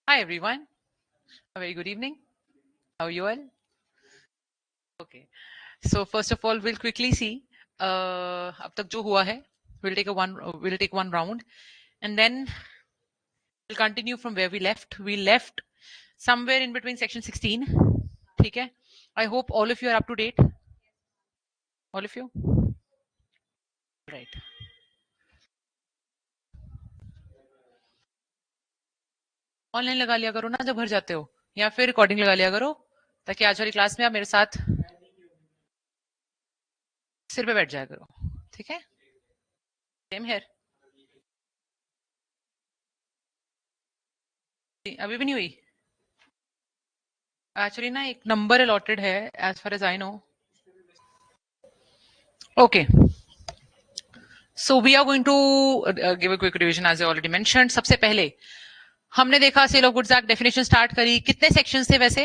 Hi everyone, a very good evening. How are you all? Okay. So first of all, we'll quickly see अब तक जो हुआ है. We'll take one round, and then we'll continue from where we left. We left somewhere in between section 16. ठीक है? I hope all of you are up to date. All of you, right? Online लगा लिया करो ना जब घर जाते हो, या फिर रिकॉर्डिंग लगा लिया करो ताकि आज वाली क्लास में आप मेरे साथ सिर पे बैठ जाया करो. ठीक है? Same here. अभी भी नहीं हुई. एक्चुअली ना एक नंबर अलॉटेड है as far as I know. Okay, so we are going to give a quick revision as I already mentioned. सबसे पहले हमने देखा sale of goods act definition start करी. कितने सेक्शंस थे वैसे?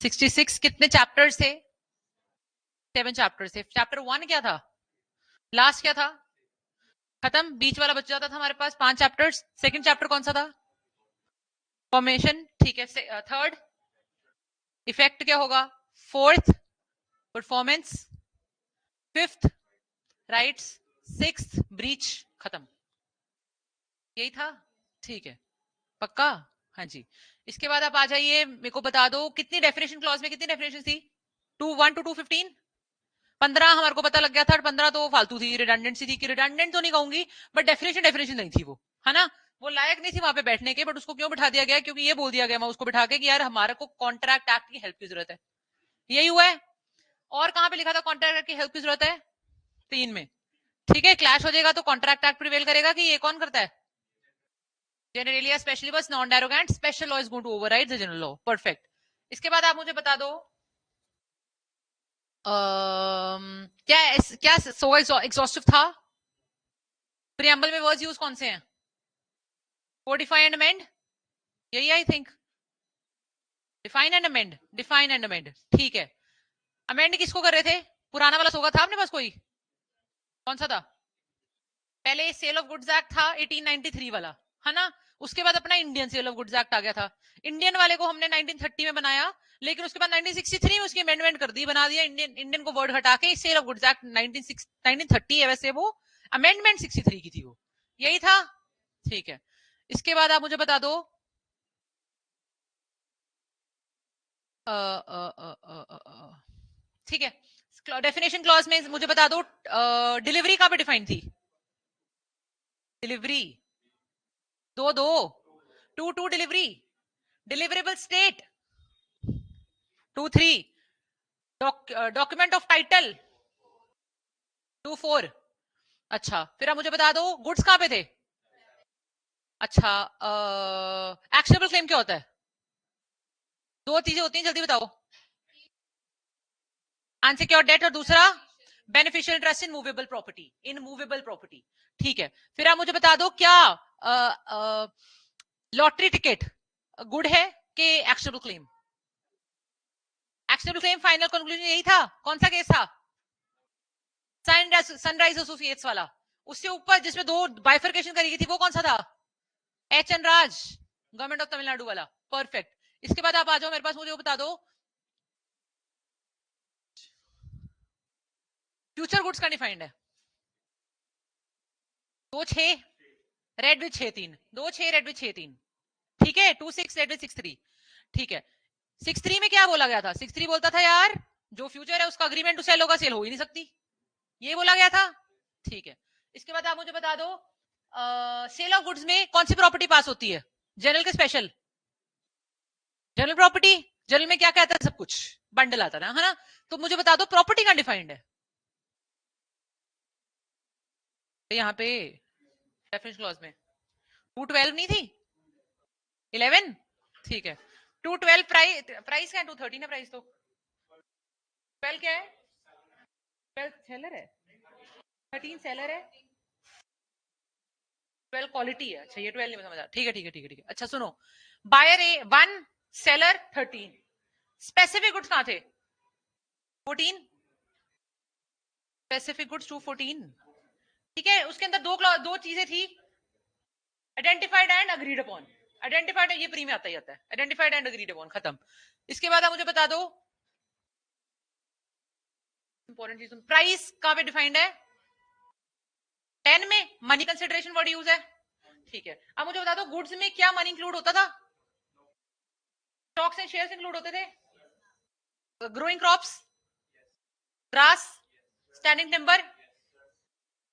66. कितने चैप्टर्स थे? 7 चैप्टर्स थे. चैप्टर 1 क्या था? लास्ट क्या था? खत्म. बीच वाला बच जाता था हमारे पास 5 चैप्टर्स. सेकंड चैप्टर कौन सा था? फॉर्मेशन. ठीक है. थर्ड इफेक्ट क्या होगा? Fourth performance. Fifth rights. Sixth breach. खत्म. यही था. ठीक है, पक्का? हाँ जी. इसके बाद आप आ जाइए, मेरे को बता दो कितनी डेफिनेशन क्लॉज में कितनी डेफिनेशन थी? 2:1 to 2:15. 15 हमारे को पता लग गया था. 15 तो फालतू थी, रिडंडेंसी थी. कि रिडंडेंट तो नहीं कहूंगी, बट डेफिनेशन डेफिनेशन नहीं थी वो, है ना? वो लायक नहीं थी वहां पे बैठने के, बट उसको क्यों बिठा दिया गया? क्योंकि ये बोल दिया गया मैं उसको बिठा के कि यार हमारे को कॉन्ट्रैक्ट एक्ट की हेल्प की जरूरत है. यही हुआ है. और कहां पे लिखा था कॉन्ट्रैक्ट एक्ट की हेल्प की जरूरत है? 3 में. ठीक है, क्लैश हो जाएगा तो कॉन्ट्रैक्ट एक्ट प्रिवेल करेगा कि ये कौन करता है? Generally, especially was non-derogant, special law is going to override the general law. Perfect. इसके बाद आप मुझे बता दो क्या सो एग्जॉस्टिव था? प्रियम्बल में वर्ड्स यूज कौन से हैं? Codify and amend. यही I think. Define and amend. Define and amend. ठीक है. अमेंड किसको कर रहे थे? पुराना वाला सोगा था अपने पास कोई? कौन सा था? पहले सेल ऑफ गुड्स एक्ट था 1893 वाला, है ना? उसके बाद अपना Indian sale of goods act आ गया था. इंडियन वाले को हमने 1930 में बनाया, लेकिन उसके बाद 1963 में उसकी अमेंडमेंट कर दी, बना दिया इंडियन. इंडियन को वर्ड हटा के सेल ऑफ गुड्स एक्ट 1930 है. वैसे वो अमेंडमेंट 63 की थी वो. यही था. ठीक है. इसके बाद आप मुझे बता दो ठीक है, डेफिनेशन क्लॉज में मुझे बता दो डिलीवरी कहां पे डिफाइन थी? Delivery 2 2 delivery. Deliverable state 2 3. Document of title 2 4. अच्छा, फिर आप मुझे बता दो गुड्स कहां पे थे? अच्छा, एक्शनेबल क्लेम क्या होता है? 2 चीजें होती हैं, जल्दी बताओ. अनसिक्योर्ड डेट और दूसरा beneficial interest in movable property. In movable property. ठीक है. फिर आप मुझे बता दो क्या लॉटरी टिकट गुड है कि actionable claim? Actionable claim final conclusion यही था. कौन सा केस था? सनराइज एसोसिएट्स वाला. उससे ऊपर जिसमें 2 बाइफर्केशन करी गई थी वो कौन सा था? H N Raj, government of Tamil Nadu वाला. परफेक्ट. इसके बाद आप आ जाओ मेरे पास, मुझे बता दो फ्यूचर गुड्स का डिफाइंड है 2 6 रेड विथ 6 3. 2 6 red with 6 3. ठीक है. 2 6 रेड विथ 6 3. ठीक है. 6 3 में क्या बोला गया था? 6 3 बोलता था यार जो फ्यूचर है उसका अग्रीमेंट टू सेल होगा, सेल हो ही नहीं सकती. ये बोला गया था. ठीक है. इसके बाद आप मुझे बता दो सेल ऑफ गुड्स में कौन सी प्रॉपर्टी पास होती है? जनरल के स्पेशल? General property. जनरल में क्या कहता है? सब कुछ बंडल आता है ना? तो मुझे बता दो प्रॉपर्टी का डिफाइंड है यहाँ पे डेफिनेशन क्लॉज में. 212 नहीं थी? 11. ठीक है. 212 प्राइस क्या है? 213 है प्राइस. तो 12 क्या है? 12 सेलर है, 13 सेलर है, 12 क्वालिटी है. अच्छा, ये 12 नहीं समझा. ठीक है ठीक है ठीक है ठीक है. अच्छा सुनो, बायर ए 1, सेलर 13. स्पेसिफिक गुड्स कहां थे? 14. Specific goods 214. ठीक है. उसके अंदर दो चीजें थी, identified and agreed upon. Identified ये प्री में आता ही आता है, आइडेंटिफाइड एंड अग्रीड अपॉन, खत्म। इसके बाद आप मुझे बता दो इंपॉर्टेंट चीज, प्राइस कहां पे डिफाइंड है? 10 में मनी कंसिडरेशन वर्ड यूज है, ठीक है। अब मुझे बता दो गुड्स में क्या मनी इंक्लूड होता था? स्टॉक्स एंड शेयर्स इंक्लूड होते थे, growing crops, grass, standing timber,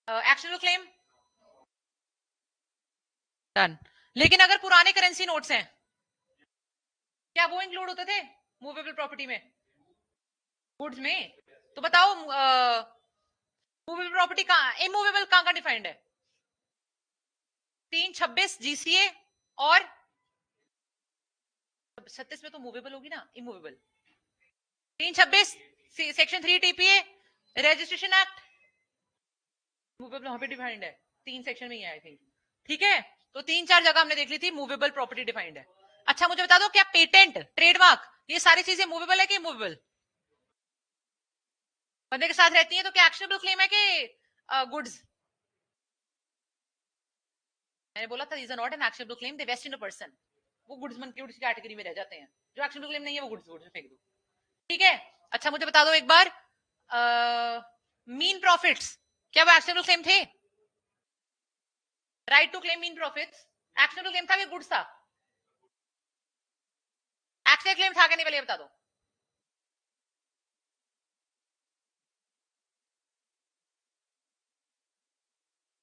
actionable claim, done. लेकिन अगर पुराने करेंसी नोट्स हैं, क्या वो इंक्लूड होते थे मूवेबल प्रॉपर्टी में, गुड्स में? तो बताओ मूवेबल प्रॉपर्टी कहां, इमूवेबल कहां डिफाइंड है? 326 जीसीए और 36 में तो मूवेबल होगी ना, immovable. 326 section 3 TPA registration act, movable वहां पे डिफाइंड है, 3 सेक्शन में ही है आई थिंक, ठीक है। तो 3-4 जगह हमने देख ली थी मूवेबल प्रॉपर्टी डिफाइंड है। अच्छा मुझे बता दो क्या पेटेंट, ट्रेडमार्क, ये सारी चीजें मूवेबल है कि इमूवेबल? बंदे के साथ रहती है तो क्या एक्शनेबल क्लेम है कि गुड्स? मैंने बोला था these are not an actionable claim, they vest in a person, वो गुड्स गुड्स की कैटेगरी में रह जाते हैं, जो एक्शनेबल क्लेम नहीं है वो गुड्स गुड्स में फेंक दो, ठीक है। अच्छा मुझे बता दो एक बार मीन प्रॉफिट्स, क्या वो एक्शनेबल क्लेम थे? Right to claim mean profits actionable claim था कि गुड्स था? एक्शनेबल क्लेम था कि नहीं, पहले बता दो।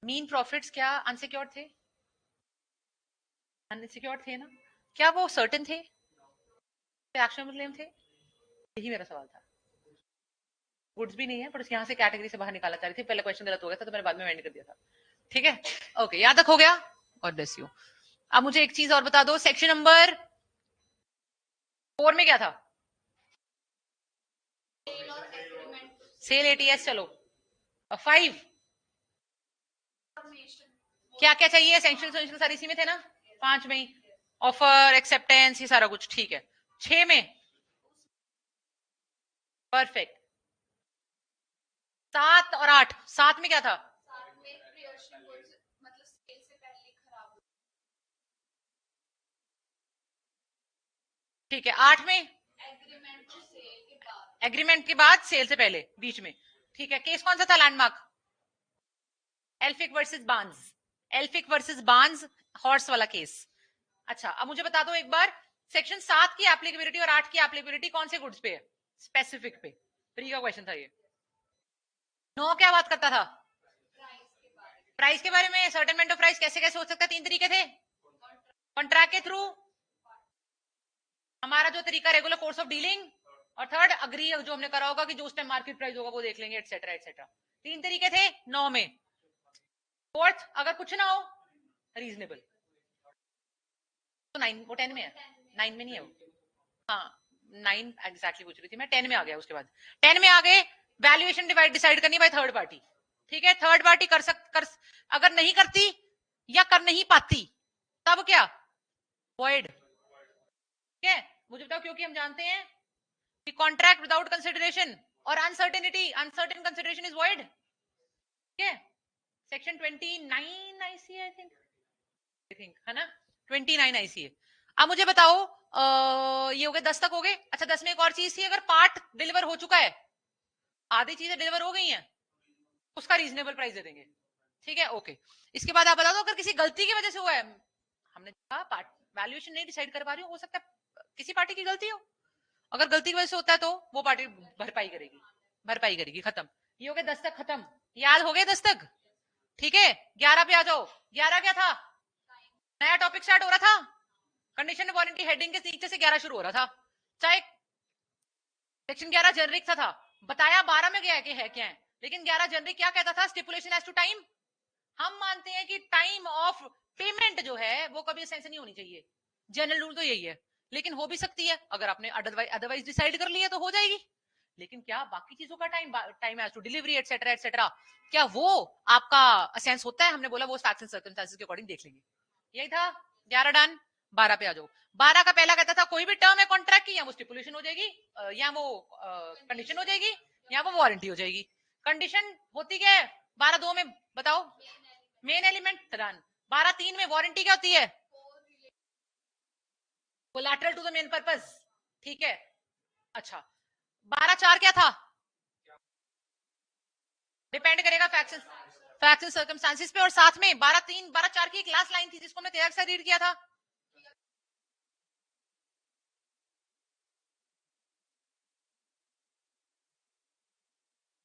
मीन प्रॉफिट्स क्या अनसिक्योर्ड थे? अनसिक्योर्ड थे ना, क्या वो सर्टेन थे, एक्शनेबल क्लेम थे? यही मेरा सवाल था। गुड्स भी नहीं है पर यहाँ से कैटेगरी से बाहर निकाला चाह रही थी, पहले क्वेश्चन गलत हो गया था तो मैंने बाद में एंड कर दिया था, ठीक है। ओके याद रख हो गया, और ब्लेस यू। अब मुझे एक चीज और बता दो, सेक्शन नंबर 4 में क्या था? सेल एटीएस, चलो 5 क्या क्या चाहिए, सैंक्शन सारी इसी में थे ना, 5 में ही ऑफर एक्सेप्टेंस ये सारा कुछ, ठीक है। 6 में परफेक्ट, 7 और 8, 7 में क्या था? ठीक है, 8 में एग्रीमेंट के बाद सेल से पहले बीच में, ठीक है। केस कौन सा था landmark? Elphick versus Barnes, Elphick versus Barnes horse वाला केस। अच्छा अब मुझे बता दो एक बार, सेक्शन 7 की एप्लीकेबिलिटी और 8 की एप्लीकेबिलिटी कौन से गुड्स पे है, स्पेसिफिक पे? फ्री का क्वेश्चन था ये। 9 क्या बात करता था? प्राइस के बारे में, सर्टेनमेंट ऑफ प्राइस कैसे कैसे हो सकता है? 3 तरीके थे, कॉन्ट्रैक्ट के थ्रू, हमारा जो तरीका रेगुलर कोर्स ऑफ डीलिंग, और थर्ड अग्री जो हमने करा होगा कि जो उस टाइम मार्केट प्राइस होगा वो देख लेंगे, एटसेट्रा एटसेट्रा। 3 तरीके थे 9 में। फोर्थ अगर कुछ ना हो रीजनेबल, तो 9 वो 10 में है, 9 में नहीं है वो, हाँ 9 एग्जैक्टली पूछ रही थी मैं, 10 में आ गया। उसके बाद 10 में आ गए, वैल्यूएशन डिसाइड करनी बाय थर्ड पार्टी, ठीक है। थर्ड पार्टी अगर नहीं करती या कर नहीं पाती तब क्या, वॉइड, ठीक है। मुझे बताओ, क्योंकि हम जानते हैं कि कॉन्ट्रैक्ट विदाउट कंसिडरेशन और uncertainty, uncertain consideration is void, ठीक है। सेक्शन 29 आईसी आई थिंक है ना, 29 आईसी है। अब मुझे बताओ ये हो गए 10 तक हो गए। अच्छा 10 में एक और चीज थी, अगर पार्ट डिलीवर हो चुका है, आधी चीजें डिलीवर हो गई हैं, उसका रीजनेबल प्राइस दे देंगे, ठीक है। ओके इसके बाद आप बता दो, अगर किसी गलती की वजह से हुआ है, हमने कहा पार्ट वैल्यूएशन नहीं डिसाइड कर पा रही हो सकता है किसी पार्टी की गलती हो, अगर गलती की वजह से होता है तो वो पार्टी भरपाई करेगी, भरपाई करेगी, खत्म। ये हो गया 10 तक खत्म, याद हो गया 10 तक, ठीक है। 11 पे आ जाओ, 11 क्या था, नया टॉपिक स्टार्ट हो रहा था, कंडीशन वारंटी हेडिंग के नीचे से 11 शुरू हो रहा था, चाहे सेक्शन 11 जेनरिक था, बताया 12 में गया कि है क्या है, लेकिन 11 जेनरिक क्या कहता था, स्टिपुलेशन एज टू टाइम। हम मानते हैं कि टाइम ऑफ पेमेंट जो है वो कभी सेंस नहीं होनी चाहिए, जनरल रूल तो यही है, लेकिन हो भी सकती है, अगर आपने अदरवाइज डिसाइड कर लिया तो हो जाएगी, लेकिन क्या बाकी चीजों का time as to delivery etcetera etcetera, क्या वो आपका असेंस होता है? हमने बोला वो फैक्ट्स एंड सर्कमस्टेंसेस के अकॉर्डिंग देख लेंगे, यही था। 11 डन, 12 पे आ जाओ। 12 का पहला कहता था कोई भी टर्म है कॉन्ट्रैक्ट की, या वो स्टिपुलेशन हो जाएगी, या वो कंडीशन हो जाएगी, या वो वारंटी हो जाएगी। कंडीशन होती क्या है 12-2 में, बताओ? Main element run. 12-3 में वारंटी क्या होती है? Collateral to the main purpose, ठीक है। अच्छा 12/4 क्या था? डिपेंड करेगा फैक्ट्स एंड सर्कमस्टांसेस पे, और साथ में 12/3 12/4 की एक लास्ट लाइन थी जिसको हमने तेरा से रीड किया था।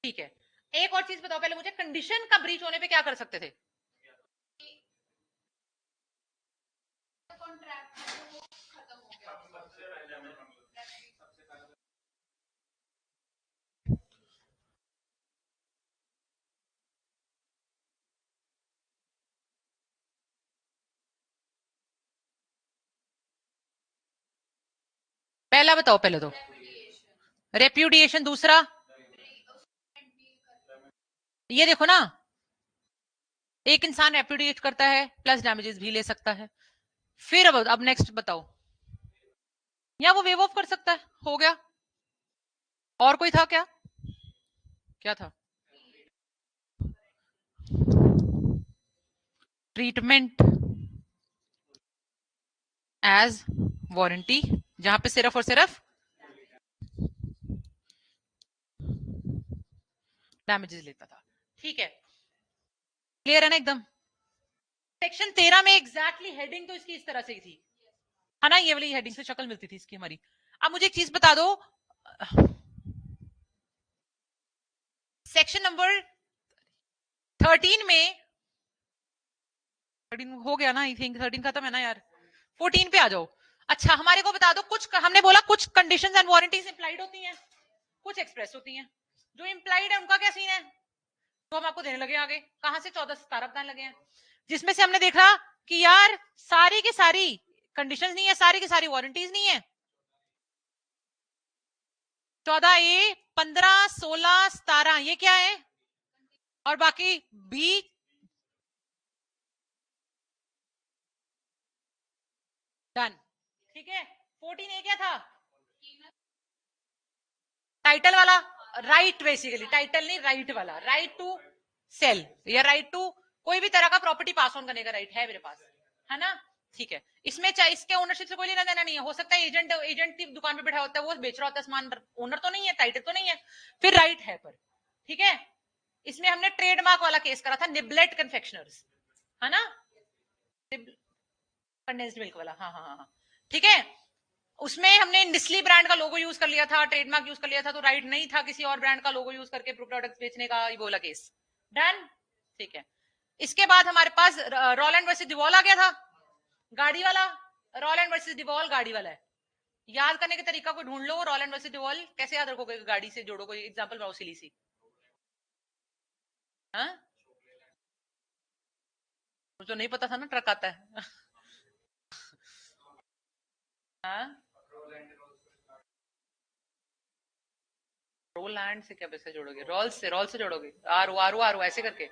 ठीक है, एक और चीज बताओ पहले मुझे, कंडीशन का ब्रीच होने पे क्या कर सकते थे? पहला बताओ पहले तो। रेप्यूडिएशन, दूसरा ये देखो ना, एक इंसान रेप्यूडिएट करता है प्लस डैमेजेस भी ले सकता है। फिर अब नेक्स्ट बताओ, या वो वेव ऑफ कर सकता है, हो गया। और कोई था क्या? क्या था? ट्रीटमेंट एज वारंटी, जहां पे सिर्फ और सिर्फ डैमेजेस लेता था। ठीक है, क्लियर है ना एकदम? सेक्शन 13 में एग्जैक्टली हेडिंग तो इसकी इस तरह से ही थी, है ना, ये वाली हेडिंग से शक्ल मिलती थी इसकी हमारी। अब मुझे एक चीज बता दो, सेक्शन नंबर 13 में, 13 हो गया ना, आई थिंक 13 खत्म है ना यार, 14 पे आ जाओ। अच्छा हमारे को बता दो, कुछ हमने बोला कुछ कंडीशंस एंड वारंटीज इंप्लाइड होती हैं, कुछ एक्सप्रेस होती हैं। जो इंप्लाइड है उनका क्या सीन है, तो हम आपको देने लगे आगे, कहां से 14 से 17 बताने लगे हैं, जिसमें से हमने देखा कि यार सारी की सारी कंडीशंस नहीं है, सारी की सारी वारंटीज नहीं है। 14A, 15, 16, 17 ये क्या है, और बाकी बी डन। ठीक है, 14A क्या था? टाइटल वाला, राइट, बेसिकली टाइटल नहीं, राइट वाला, राइट टू सेल या राइट टू कोई भी तरह का प्रॉपर्टी पास ऑन करने का राइट है मेरे पास, है ना। ठीक है, इसमें चाहे इसके ओनरशिप से कोई लेना देना नहीं है, हो सकता है एजेंट एजेंट की दुकान पे बैठा होता है, वो बेच रहा होता है सामान, ओनर तो नहीं है, टाइटल तो नहीं है, फिर राइट है पर। ठीक है, इसमें हमने ट्रेडमार्क वाला केस करा था, निबलेट कन्फेक्शनर्स, है ना, कंडेंस्ड मिल्क वाला, हाँ हाँ हाँ हाँ। ठीक है, उसमें हमने निस्ली ब्रांड का लोगो यूज कर लिया था, ट्रेडमार्क यूज कर लिया था, तो राइट नहीं था किसी और ब्रांड का लोगो यूज करके प्रोडक्ट्स बेचने का, ये बोला केस डन। ठीक है, इसके बाद हमारे पास रॉलैंड वर्सेस डिवॉल आ गया था, गाड़ी वाला। रॉलैंड वर्सेस डिवॉल गाड़ी वाला है, याद करने का तरीका कोई ढूंढ लो, रॉलैंड वर्सेस डिवॉल कैसे याद रखोगे, गाड़ी से जोड़ो, कोई एग्जांपल बनाओ सिली सी। हाँ, मुझे नहीं पता था ना ट्रक आता है। हाँ, रोलैंड से क्या वैसे जोड़ोगे, रोल से जोड़ोगे, आर ओ ऐसे करके।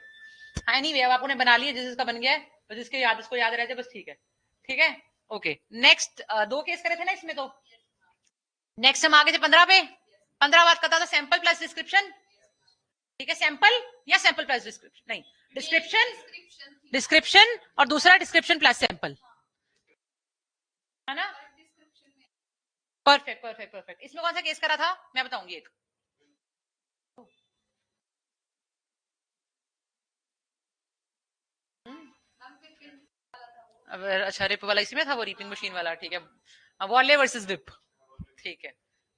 हाँ नहीं अब आपने बना लिया, जिसका बन गया है तो जिसके याद उसको याद रह जाए बस, ठीक है। ठीक है, ओके नेक्स्ट, दो केस करे थे ना इसमें तो। नेक्स्ट हम आगे थे 15 पे, 15 बात करता था सैंपल प्लस डिस्क्रिप्शन। ठीक है, सैंपल या सैंपल प्लस डिस्क्रिप्शन, नहीं डिस्क्रिप्शन, डिस्क्रिप्शन और दूसरा डिस्क्रिप्शन प्लस सैंपल, है ना। परफेक्ट परफेक्ट परफेक्ट, इसमें कौन सा केस करा था मैं बताऊंगी एक। अच्छा रिप वाला इसमें था, वो रीपिंग मशीन वाला, ठीक है। वॉले वर्सेस विप, ठीक है,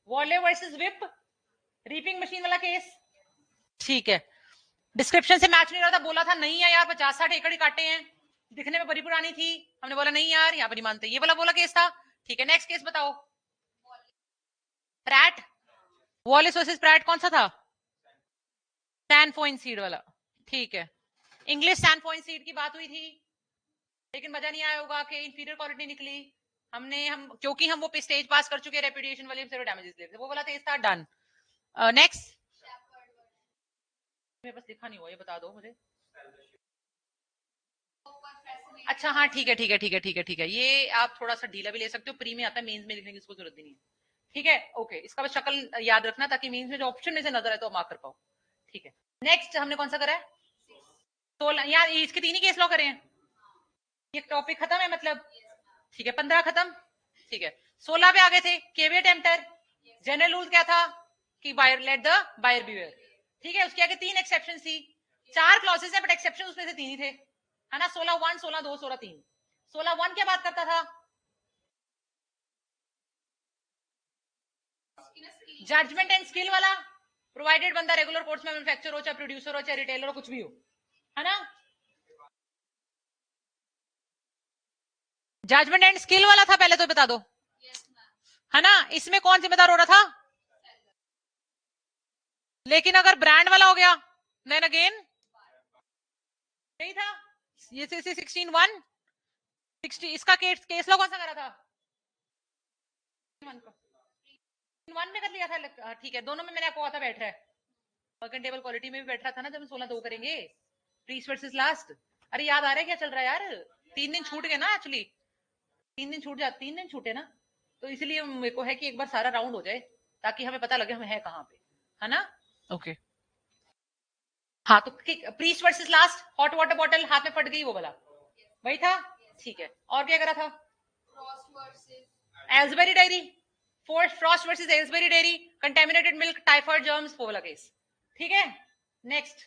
वॉले वर्सेस विप, रीपिंग मशीन वाला केस। ठीक है, डिस्क्रिप्शन से मैच नहीं रहा था, बोला था नहीं है यार 50-60 एकड़ ही काटे हैं, दिखने में बड़ी पुरानी थी, हमने बोला नहीं यार यहाँ पर नहीं मानते, ये वाला बोला केस था। ठीक है, नेक्स्ट केस बताओ। प्रैट, वॉलिस वर्सेस प्रैट कौन सा था? सैनफोइन सीड वाला, ठीक है। इंग्लिश सैनफोइन सीड की बात हुई थी, लेकिन मजा नहीं आया होगा कि इंफीरियर क्वालिटी निकली, हम क्योंकि हम वो स्टेज पास कर चुके, रेपुटेशन वाले से डैमेजेस लेते, वो वाला केस था डन। नेक्स्ट, मेरे पास लिखा नहीं हुआ, ये बता दो मुझे। अच्छा हाँ ठीक है ठीक है ठीक है ठीक है ठीक है, ये आप थोड़ा सा ढीला भी ले सकते हो, प्री में आता है, मेंस में लिखने की इसको जरूरत भी नहीं है। ठीक है, ओके, इसका बस शक्ल याद रखना ताकि मेंस में जो ऑप्शन में से नजर है तो मार्क कर पाओ। ठीक है, नेक्स्ट हमने कौन सा करा है? 16, यार इसके 3 ही केस लॉ करे हैं, ये टॉपिक खत्म है मतलब। ठीक है, 15 खत्म, ठीक है, 16 पे आ गए थे, केवियट एम्प्टर। जनरल रूल क्या था कि buyer let the buyer beware, ठीक है। उसके आगे 3 एक्सेप्शन थी, 4 क्लॉसेस है बट एक्सेप्शन उसमें से 3 ही थे, है ना। 16(1), 16(2), 16(3). 16(1) क्या बात करता था? जजमेंट एंड स्किल वाला, प्रोवाइडेड बंदा रेगुलर कोर्स में मैन्युफैक्चर हो, चाहे प्रोड्यूसर हो, चाहे रिटेलर हो, कुछ भी हो, है ना। जजमेंट एंड स्किल वाला था पहले तो बता दो, है ना। इसमें कौन जिम्मेदार हो रहा था? लेकिन अगर ब्रांड वाला हो गया देन अगेन नहीं था। ये 16(1), 60 इसका केस लॉ कौन सा करा था? 1 में कर लिया था, ठीक है। दोनों में मैंने आपको कहा था बैठ रहा है, मर्केंट टेबल क्वालिटी में भी बैठ रहा था ना जब हम 16(2) करेंगे, प्रीस्ट वर्सेस लास्ट। अरे याद आ रहा है क्या चल रहा है यार? 3 दिन छूट गए ना एक्चुअली, 3 दिन छूट जाते, 3 दिन छूटे ना, तो इसलिए मेरे को है कि एक बार सारा राउंड हो जाए ताकि हमें पता लगे हम है कहाँ पे, है ना। ओके हाँ, तो priest versus last, hot water bottle हाथ में फट गई वो वाला वही था, ठीक है। और क्या करा था? Aylesbury dairy, Frost versus Aylesbury dairy, contaminated milk, typhoid germs, वो वाला केस, ठीक है। नेक्स्ट,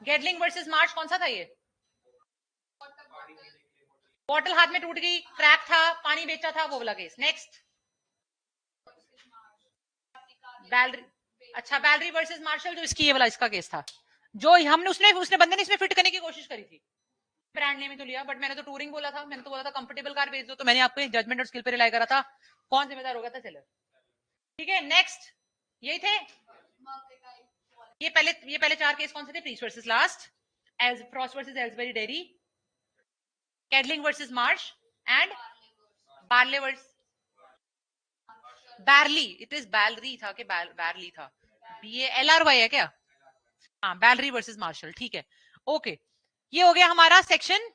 गेटलिंग वर्सेस मार्च, कौन सा था ये? बॉटल हाथ में टूट गई, क्रैक था, पानी बेचा था, वो वाला केस। नेक्स्ट, बैलरी, अच्छा बैलरी वर्सेस मार्शल, जो इसकी ये वाला इसका केस था, जो हमने उसने बंदे ने इसमें फिट करने की कोशिश करी थी। ब्रांड नेम ही तो लिया, बट मैंने तो टूरिंग बोला था, मैंने तो बोला था कंफर्टेबल कार बेच दो, तो मैंने आपको जजमेंट और स्किल पे रिलाई करा था। कौन जिम्मेदार हो गया था? सेलर, ठीक है। नेक्स्ट, यही थे ये पहले 4 केस कौन से थे? Priest versus Last, as Frost versus Aylesbury dairy, Cadling versus Marsh, and Barley versus Barley, it is Bailey था कि बैरली था, BALRY है क्या? हाँ, बैलरी वर्सेस मार्शल, ठीक है। ओके, ये हो गया हमारा सेक्शन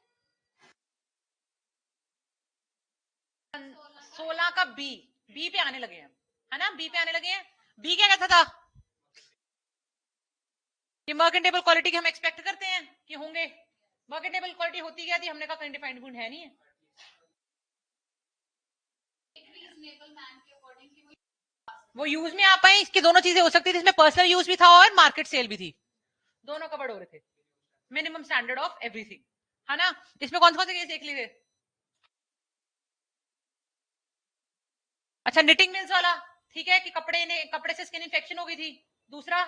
16 का बी पे आने लगे हैं, है ना। बी पे आने लगे हैं। बी क्या कहता था? कि मर्केंटेबल क्वालिटी के हम एक्सपेक्ट करते हैं कि होंगे। मर्केंटेबल क्वालिटी होती क्या थी? हमने कहा कहीं डिफाइंड गुण है नहीं है, वो यूज में आ पाए, इसकी दोनों चीजें हो सकती थी, इसमें पर्सनल यूज भी था और मार्केट सेल भी थी, दोनों कवर्ड हो रहे थे, मिनिमम स्टैंडर्ड ऑफ एवरीथिंग, है ना। इसमें कौन से केस देख लिए थे? अच्छा, निटिंग मिल्स वाला, ठीक है, कि कपड़े से स्किन इन्फेक्शन हो गई थी। दूसरा,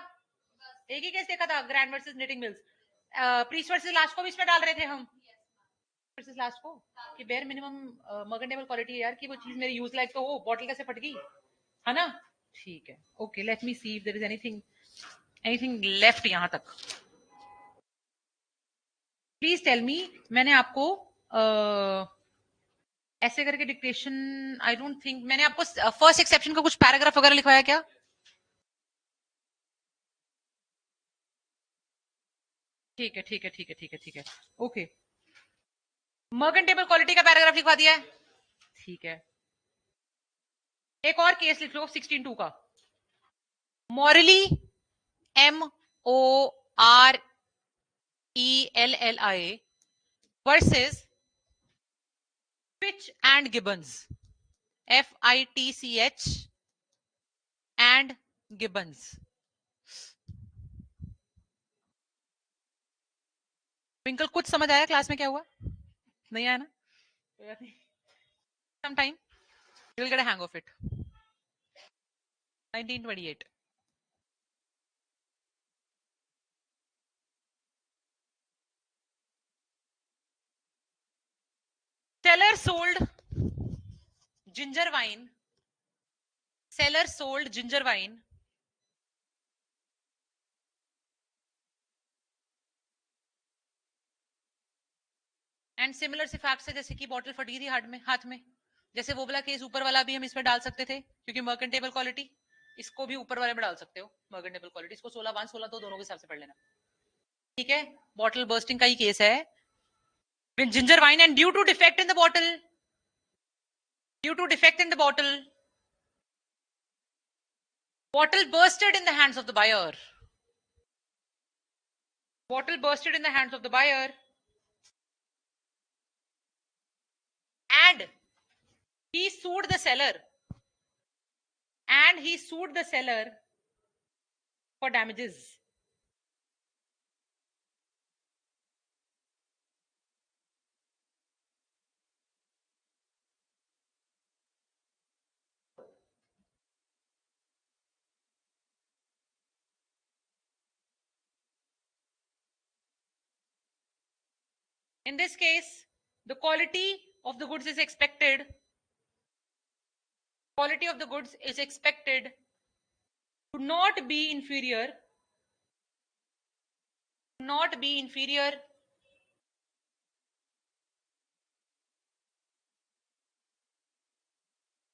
एक ही केस देखा था, grand versus knitting mills. Priest versus last को भी इसमें डाल रहे थे हम, वर्सेस लास्ट को, कि बेयर मिनिमम मर्केंटेबल क्वालिटी है यार, कि वो चीज मेरी यूज लाइक तो हो, बॉटल कैसे फट गई, है ना। ठीक है, okay, let me see if there is anything left यहां तक। प्लीज टेल मी, मैंने आपको ऐसे करके डिक्टेशन, आई डोंट थिंक मैंने आपको फर्स्ट एक्सेप्शन का कुछ पैराग्राफ वगैरह लिखवाया क्या? ठीक है, ठीक है, ठीक है, ठीक है, ठीक है, ओके। मर्केंटेबल क्वालिटी का पैराग्राफ लिखवा दिया है, ठीक है। एक और केस लिख लो 16(2) का, morally, MORELLI versus Fitch and Gibbons, FITCH and Gibbons. Twinkle, कुछ समझ आया क्लास में क्या हुआ? नहीं आया ना? Some time you will get a hang of it. 1928, seller sold ginger wine, seller sold ginger wine and similar से फैक्ट है, जैसे कि बॉटल फट गई थी हाथ में, जैसे वो वाला केस ऊपर वाला भी हम इसमें डाल सकते थे, क्योंकि मर्केंटेबल क्वालिटी, इसको भी ऊपर वाले में डाल सकते हो मर्केंटेबल क्वालिटी, इसको 16(1), 16(2) दोनों के हिसाब से पढ़ लेना, ठीक है। बॉटल बर्स्टिंग का ही केस है, with ginger wine and due to defect in the bottle, due to defect in the bottle bursted in the hands of the buyer, bottle bursted in the hands of the buyer, and he sued the seller and he sued the seller for damages. In this case, the quality of the goods is expected. Quality of the goods is expected to not be inferior. Not be inferior.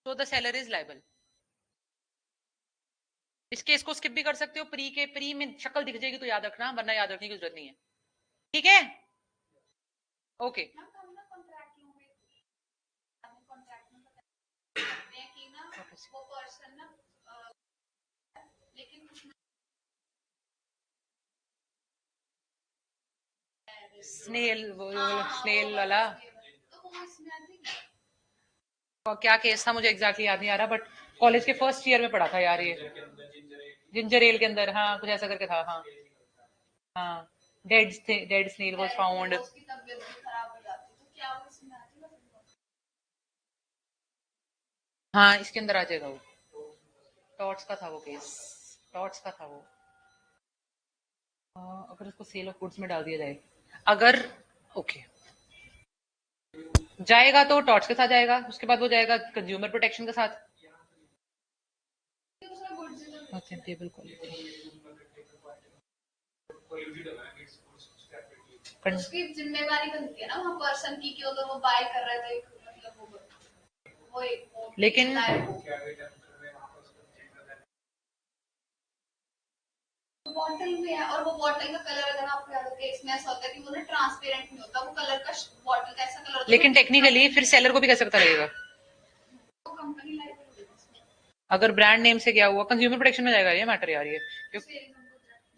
So the seller is liable. इस case को skip भी कर सकते हो, pre में शक्ल दिख जाएगी तो याद रखना, वरना याद रखने की जरूरत नहीं है. ठीक है, ओके. स्नेल वाला क्या केस था मुझे एग्जैक्टली याद नहीं आ रहा, बट कॉलेज के फर्स्ट ईयर में पढ़ा था यार ये. जिंजर एल के अंदर, हाँ कुछ ऐसा करके था. हाँ हाँ, डेड स्नेल वाज फाउंड. हाँ इसके अंदर आ जाएगा वो. टॉट्स का था वो केस, टॉट्स का था वो. अगर उसको सेल ऑफ गुड्स में डाल दिया जाए, अगर ओके जाएगा तो टॉर्च के साथ जाएगा, उसके बाद वो जाएगा कंज्यूमर प्रोटेक्शन के साथ. टेबल उसकी जिम्मेवारी बनती है ना वहाँ पर्सन की, कि अगर वो बाय कर रहा है तो मतलब वो लेकिन बॉटल में है, और वो बॉटल का कलर अगर आपको याद होगा इसमें ऐसा होता है कि वो ना ट्रांसपेरेंट नहीं होता, वो कलर का बॉटल का ऐसा कलर होता है. लेकिन टेक्निकली फिर सेलर को भी कैसे पता लगेगा? कंपनी लाइक अगर ब्रांड नेम से क्या हुआ, कंज्यूमर प्रोटेक्शन में जाएगा ये मैटर यार. ये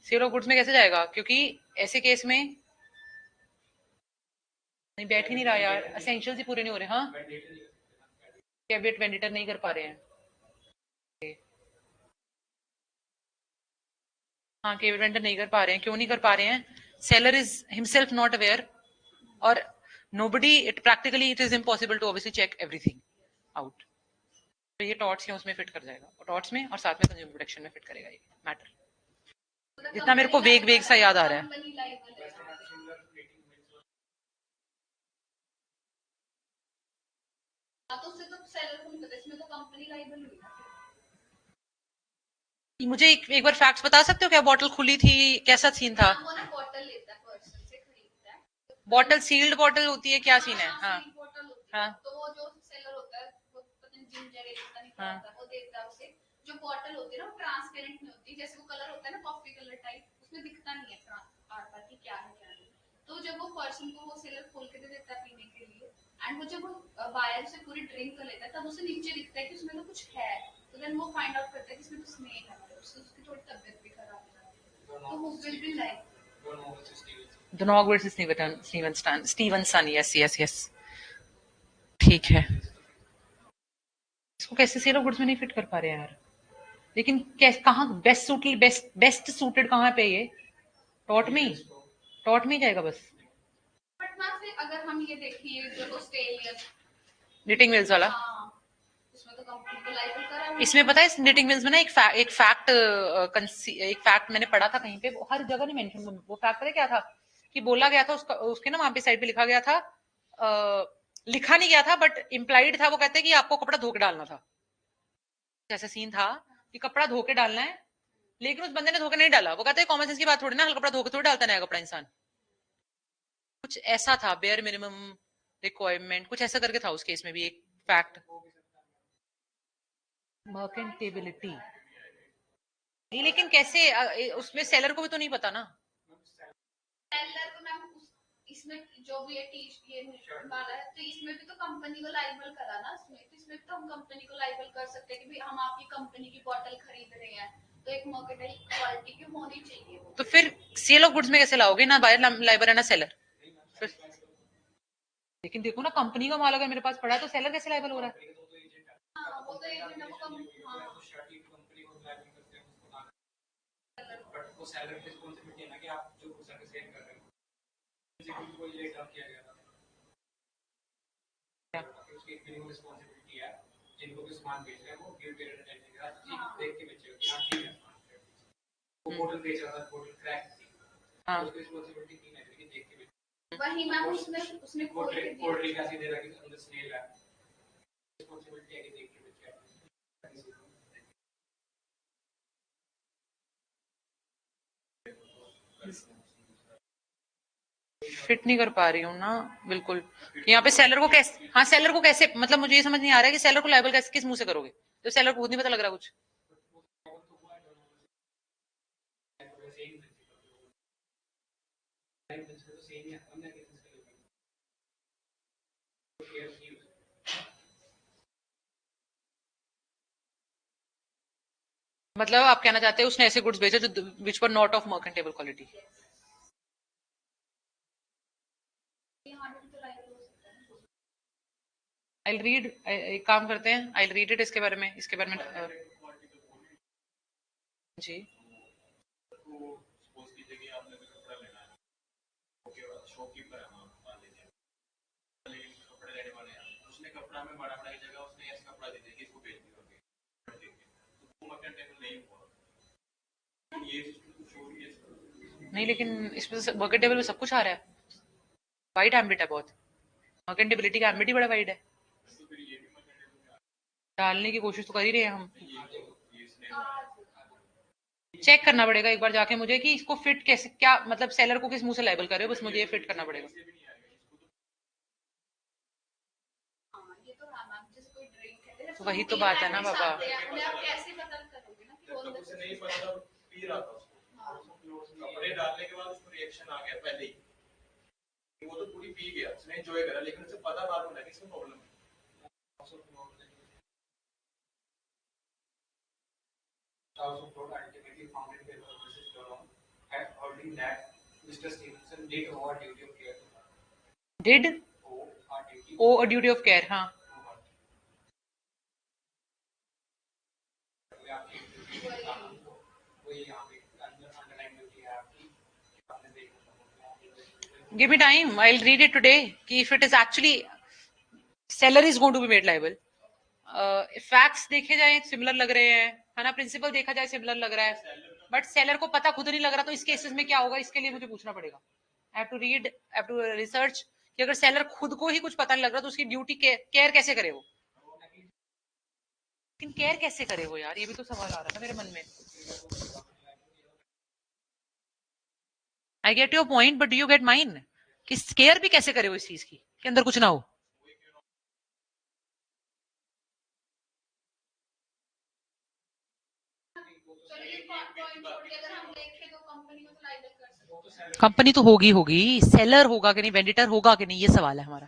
सेल ऑफ गुड्स में कैसे जाएगा? क्योंकि ऐसे केस में नहीं बैठ ही नहीं रहा यार, एसेंशियल्स ही पूरे नहीं हो रहे. हाँ कैवेट वेंडिटर नहीं कर पा रहे हैं. हाँ कैवेट वेंडर नहीं कर पा रहे हैं. क्यों नहीं कर पा रहे हैं? Seller is himself not aware, और nobody it practically it is impossible to obviously check everything out. तो ये टॉट्स के उसमें फिट कर जाएगा, टॉट्स में, और साथ में कंज्यूमर प्रोटेक्शन में फिट करेगा ये मैटर. जितना मेरे को वेग वेग सा याद आ रहा है. तो उससे तो सेलर को नहीं पता, इसमें तो कंपनी लाइबल हुई ना. मुझे एक बार फैक्ट्स बता सकते हो क्या? बॉटल खुली थी, कैसा सीन था? वो ना बॉटल लेता है पर्सन से, खरीदता है. बॉटल सील्ड बॉटल होती है, क्या सीन है? हाँ बॉटल होती है. हाँ तो वो जो सेलर होता है वो पता नहीं जिंजर एल पता नहीं क्या हाँ. होता है, वो देता है उसे. जो बॉटल होती है ना वो ट्रांसपेरेंट नहीं होती, जैसे वो कलर होता है ना कॉफी कलर टाइप, उसमें दिखता नहीं है आर पार की क्या है क्या नहीं. तो जब वो पर्सन को वो सेलर खोल के दे देता है पीने के लिए, एंड वो जब वो बायर से पूरी ड्रिंक कर लेता है तब उसे नीचे दिखता है कि उसमें तो कुछ है. तो देन वो फाइंड आउट करता है कि इसमें तो स्नेल है, उससे उसकी थोड़ी तबीयत भी खराब हो जाती है. तो वो will be like The Nog versus Stevenson. Yes. ठीक है. इसको कैसे सेल ऑफ गुड्स में नहीं फिट कर पा रहे हैं यार? लेकिन कहाँ बेस्ट सूटेड कहाँ पे ये? टॉट में ही जाएगा बस. बट ना से अगर हम ये देखिए जो ऑस्ट्रेलियन निटिंग मिल्स वाला, उसमें तो कंपनी को लाइबल करा. इसमें पता है निटिंग मिल्स में ना एक फैक्ट मैंने पढ़ा था कहीं पे, हर जगह नहीं मेंशन. वो फैक्ट है क्या था कि बोला गया था उसके ना वहां पे साइड पे लिखा गया था, लिखा नहीं गया था बट इम्प्लाइड था. वो कहते हैं कि आपको कपड़ा धो के डालना था. जैसा सीन था कि कपड़ा धो के डालना है, लेकिन उस बंदे ने धोके नहीं डाला. वो कहते हैं कॉमन सेंस की बात थोड़ी ना, हल कपड़ा धोके थोड़ी डालता नया कपड़ा इंसान. कुछ ऐसा था, बेयर मिनिमम रिक्वायरमेंट कुछ ऐसा करके था उस केस में भी एक फैक्ट. मर्केंटेबिलिटी नहीं, लेकिन कैसे उसमें सेलर को भी तो नहीं पता ना. सेलर को मैम इसमें जो भी ये वाला है तो इसमें भी तो कंपनी को लाइबल करा ना. इसमें तो हम कंपनी को लाइबल कर सकते हैं कि भाई हम आपकी कंपनी की बॉटल खरीद रहे हैं, तो एक मर्केंटाइल क्वालिटी की होनी चाहिए. तो फिर सेल ऑफ गुड्स में कैसे लाओगे? ना बायर लाइबल है ना सेलर. लेकिन देखो ना, कंपनी का माल अगर मेरे पास पड़ा है तो सेलर कैसे लाइबल हो रहा है? वो तो एजेंट आपको कम बट वो सेलर की रिस्पांसिबिलिटी है ना कि आप जो सर्विस सेल कर रहे हो को ये रिटर्न किया गया था उसकी मिनिमम रिस्पांसिबिलिटी है जिनको भी सामान बेच रहे हैं वो ड्यू पीरियड अटेंड करेगा चीज देख के बेचेगा कि हां ठीक है वो बोतल बेच रहा था बोतल क्रैक थी हां उसकी रिस्पांसिबिलिटी नहीं है कि देख के बेच वही मैम उसने खोल के कोल्ड ड्रिंक ऐसे दे रहा कि अंदर स्मेल है रिस्पांसिबिलिटी है कि देख के बेचेगा फिट नहीं कर पा रही हूँ ना बिल्कुल। यहाँ पे सेलर को कैसे, हाँ सेलर को कैसे, मतलब मुझे ये समझ नहीं आ रहा है कि सेलर को लायबल कैसे, किस मुंह से करोगे, तो सेलर को खुद नहीं पता लग रहा कुछ। मतलब आप कहना चाहते हैं उसने ऐसे गुड्स भेजे जो which were not of merchantable quality. I read, एक काम करते हैं, आई रीड इट इसके बारे में, इसके बारे में जी। कपड़ा में बड़ा बड़ा जगह उसने ऐसा कपड़ा दे दिया कि इसको बेच दिया तो मर्केंटेबल नहीं हुआ ये नहीं, लेकिन इसमें मर्केंटेबल में सब कुछ आ रहा है, वाइड एम्बिट है बहुत, मर्केंटेबिलिटी का एम्बिट ही बड़ा वाइड है, डालने की कोशिश तो कर ही रहे हैं हम। चेक करना पड़ेगा एक बार जाके मुझे कि इसको फिट कैसे, क्या मतलब सेलर को किस मुंह से लेबल करे, बस मुझे ये फिट करना पड़ेगा। तो वही तो बात है ना बाबा, कपड़े डालने के बाद उसको रिएक्शन आ गया पहले ही, वो तो पूरी पी गया, उसने एंजॉय करा, लेकिन उसे पता मालूम है कि इसमें प्रॉब्लम है। Also ultimately found in favor of Mrs. Doron, and holding that Mr. Stevenson did owe a duty of care to her. Did owe a duty of care, हाँ। Give me time, I'll read it today. कि if it is actually seller is going to be made liable. Facts देखे जाए similar लग रहे हैं, है ना, principal देखा जाए सिमिलर लग रहा है, बट सेलर को पता खुद नहीं लग रहा, तो इस केसेस में क्या होगा, इसके लिए मुझे पूछना पड़ेगा। I have to read, I have to research कि अगर सेलर खुद को ही कुछ पता नहीं लग रहा तो उसकी ड्यूटी केयर कैसे करे वो, लेकिन केयर कैसे करे वो यार, ये भी तो सवाल आ रहा था मेरे मन में। I get your point, but do you get mine कि केयर भी कैसे करे वो इस चीज की के अंदर कुछ ना हो। कंपनी तो होगी होगी, सेलर होगा कि नहीं, वेंडिटर होगा कि नहीं, ये सवाल है हमारा।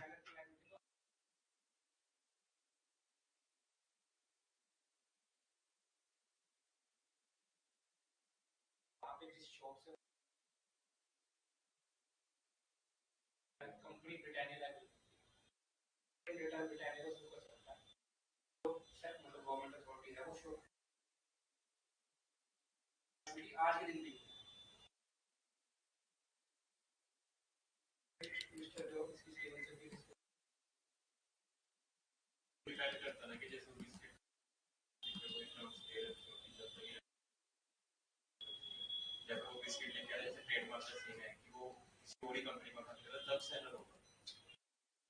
आज के दिन भी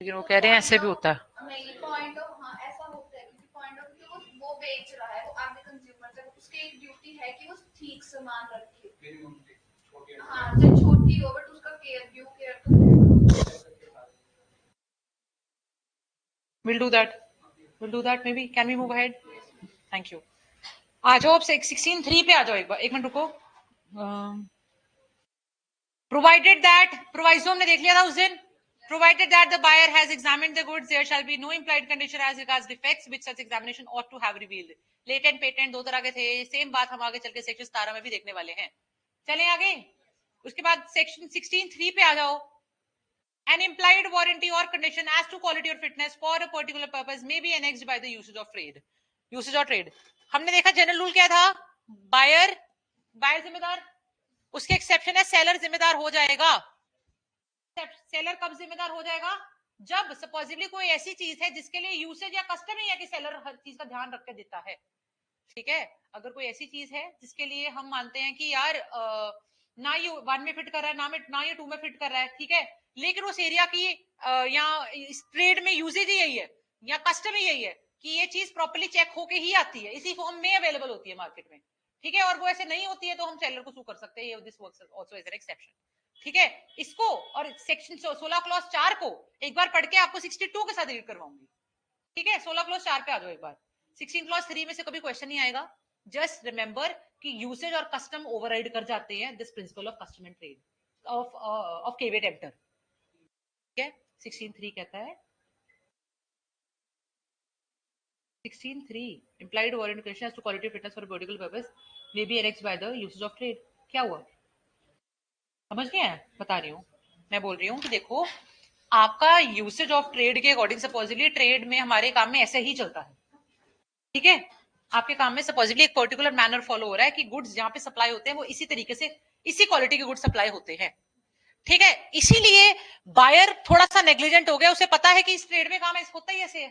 लेकिन वो कह रहे हैं ऐसे भी होता है। नहीं, पॉइंट ऑफ, हाँ ऐसा होता है क्योंकि पॉइंट ऑफ व्यू वो बेच रहा है, वो आगे कंज्यूमर तक उसकी एक ड्यूटी है कि वो ठीक सामान रखे, हाँ जब छोटी हो बट उसका केयर, ड्यू केयर तो है। We'll do that. We'll do that maybe. Can we move ahead? Thank you. आ जाओ अब 16.3 पे आ जाओ, एक बार, एक मिनट रुको। Provided that, प्रोवाइजो हमने देख लिया था उस दिन। Provided that the buyer has examined the goods, there shall be no implied condition as regards defects which such examination ought to have revealed. Latent, patent दो तरह के थे, सेम बात हम आगे चल के सेक्शन 17 में भी देखने वाले हैं। चलें आगे। उसके बाद सेक्शन 16.3 पे आ जाओ। An implied warranty or condition as to quality or fitness for a particular purpose may be annexed by the usage of trade. Usage और ट्रेड। हमने देखा जनरल रूल क्या था, बायर जिम्मेदार, उसके एक्सेप्शन है सेलर जिम्मेदार हो जाएगा। सेलर कब जिम्मेदार हो जाएगा, जब सपोजिबली कोई ऐसी चीज है जिसके लिए यूसेज या कस्टम ही है कि सेलर हर चीज का ध्यान रख के देता है। ठीक है, अगर कोई ऐसी चीज है जिसके लिए हम मानते हैं कि यार ना ये 1 में फिट कर रहा है ना ये 2 में फिट कर रहा है, ठीक है, लेकिन उस एरिया की या इस ट्रेड में यूसेज ही यही है या कस्टम ही यही है कि ये चीज प्रॉपर्ली चेक होके ही आती है, इसी फॉर्म में अवेलेबल होती है मार्केट में, ठीक है, और वो ऐसे नहीं होती है तो हम सेलर को सू कर सकते हैं, this works also as an exception. ठीक है, इसको और सेक्शन 16 क्लॉज 4 को एक बार पढ़ के आपको 62 के साथ रीड करवाऊंगी। ठीक है, 16 क्लॉज 4 पे आ जाओ एक बार। 16 क्लॉज 3 में से कभी क्वेश्चन नहीं आएगा, जस्ट रिमेंबर कि यूसेज और कस्टम ओवरराइड कर जाते हैं this principle of custom and trade of caveat emptor. ठीक है, 16.3 कहता है 16.3 implied warrant condition as to quality of fitness for a political purpose may be annexed by the usage of trade। क्या हुआ, समझ गए हैं, बता रही हूँ, मैं बोल रही हूँ कि देखो आपका यूसेज ऑफ ट्रेड के अकॉर्डिंग सपोजिबली ट्रेड में हमारे काम में ऐसे ही चलता है। ठीक है, आपके काम में सपोजिबली एक पर्टिकुलर मैनर फॉलो हो रहा है कि गुड्स जहां पे सप्लाई होते हैं वो इसी तरीके से इसी क्वालिटी के गुड्स सप्लाई होते हैं। ठीक है, इसीलिए बायर थोड़ा सा नेग्लिजेंट हो गया, उसे पता है कि इस ट्रेड में काम होता ही ऐसे है,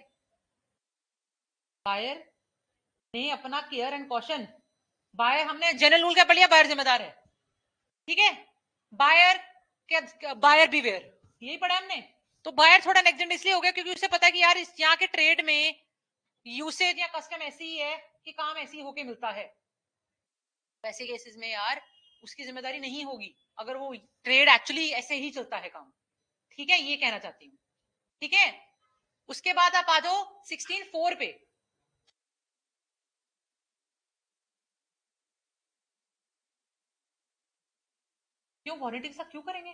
बायर ने अपना केयर एंड कॉशन, बायर हमने जनरल रूल क्या पढ़ लिया, बायर जिम्मेदार है। ठीक है, बायर बिवेयर यही पढ़ा हमने, तो बायर थोड़ा नेग्लिजेंट इसलिए हो गया क्योंकि उसे पता है कि यार इस यहाँ के ट्रेड में यूसेज या कस्टम ऐसी ही है कि काम ऐसी होके मिलता है, वैसे केसेस में यार उसकी जिम्मेदारी नहीं होगी अगर वो ट्रेड एक्चुअली ऐसे ही चलता है काम। ठीक है, ये कहना चाहती हूँ। ठीक है, उसके बाद आप आ जाओ 16.4 पे। क्यों वारंटी के साथ क्यों करेंगे,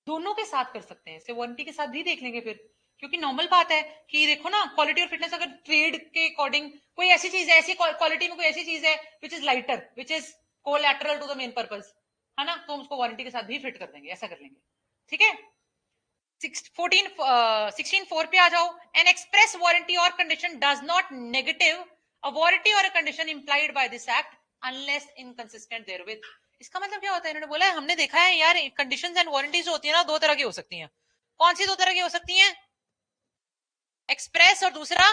दोनों के साथ कर सकते हैं, वारंटी के साथ भी देख लेंगे फिर, क्योंकि नॉर्मल बात है कि देखो ना क्वालिटी और फिटनेस अगर ट्रेड के अकॉर्डिंग कोई ऐसी चीज है, ऐसी क्वालिटी में कोई ऐसी चीज है which is lighter, which is collateral to the main purpose, है ना, तो हम उसको वारंटी के साथ भी फिट कर देंगे, ऐसा कर लेंगे। ठीक है, 16.4 पे आ जाओ, एन एक्सप्रेस वारंटी और condition does not negative a warranty और a condition implied by this act unless inconsistent therewith. इसका मतलब क्या होता है, इन्होंने बोला है हमने देखा है यार कंडीशंस एंड वारंटीज होती है ना दो तरह की हो सकती हैं, कौन सी दो तरह की हो सकती हैं, एक्सप्रेस और दूसरा,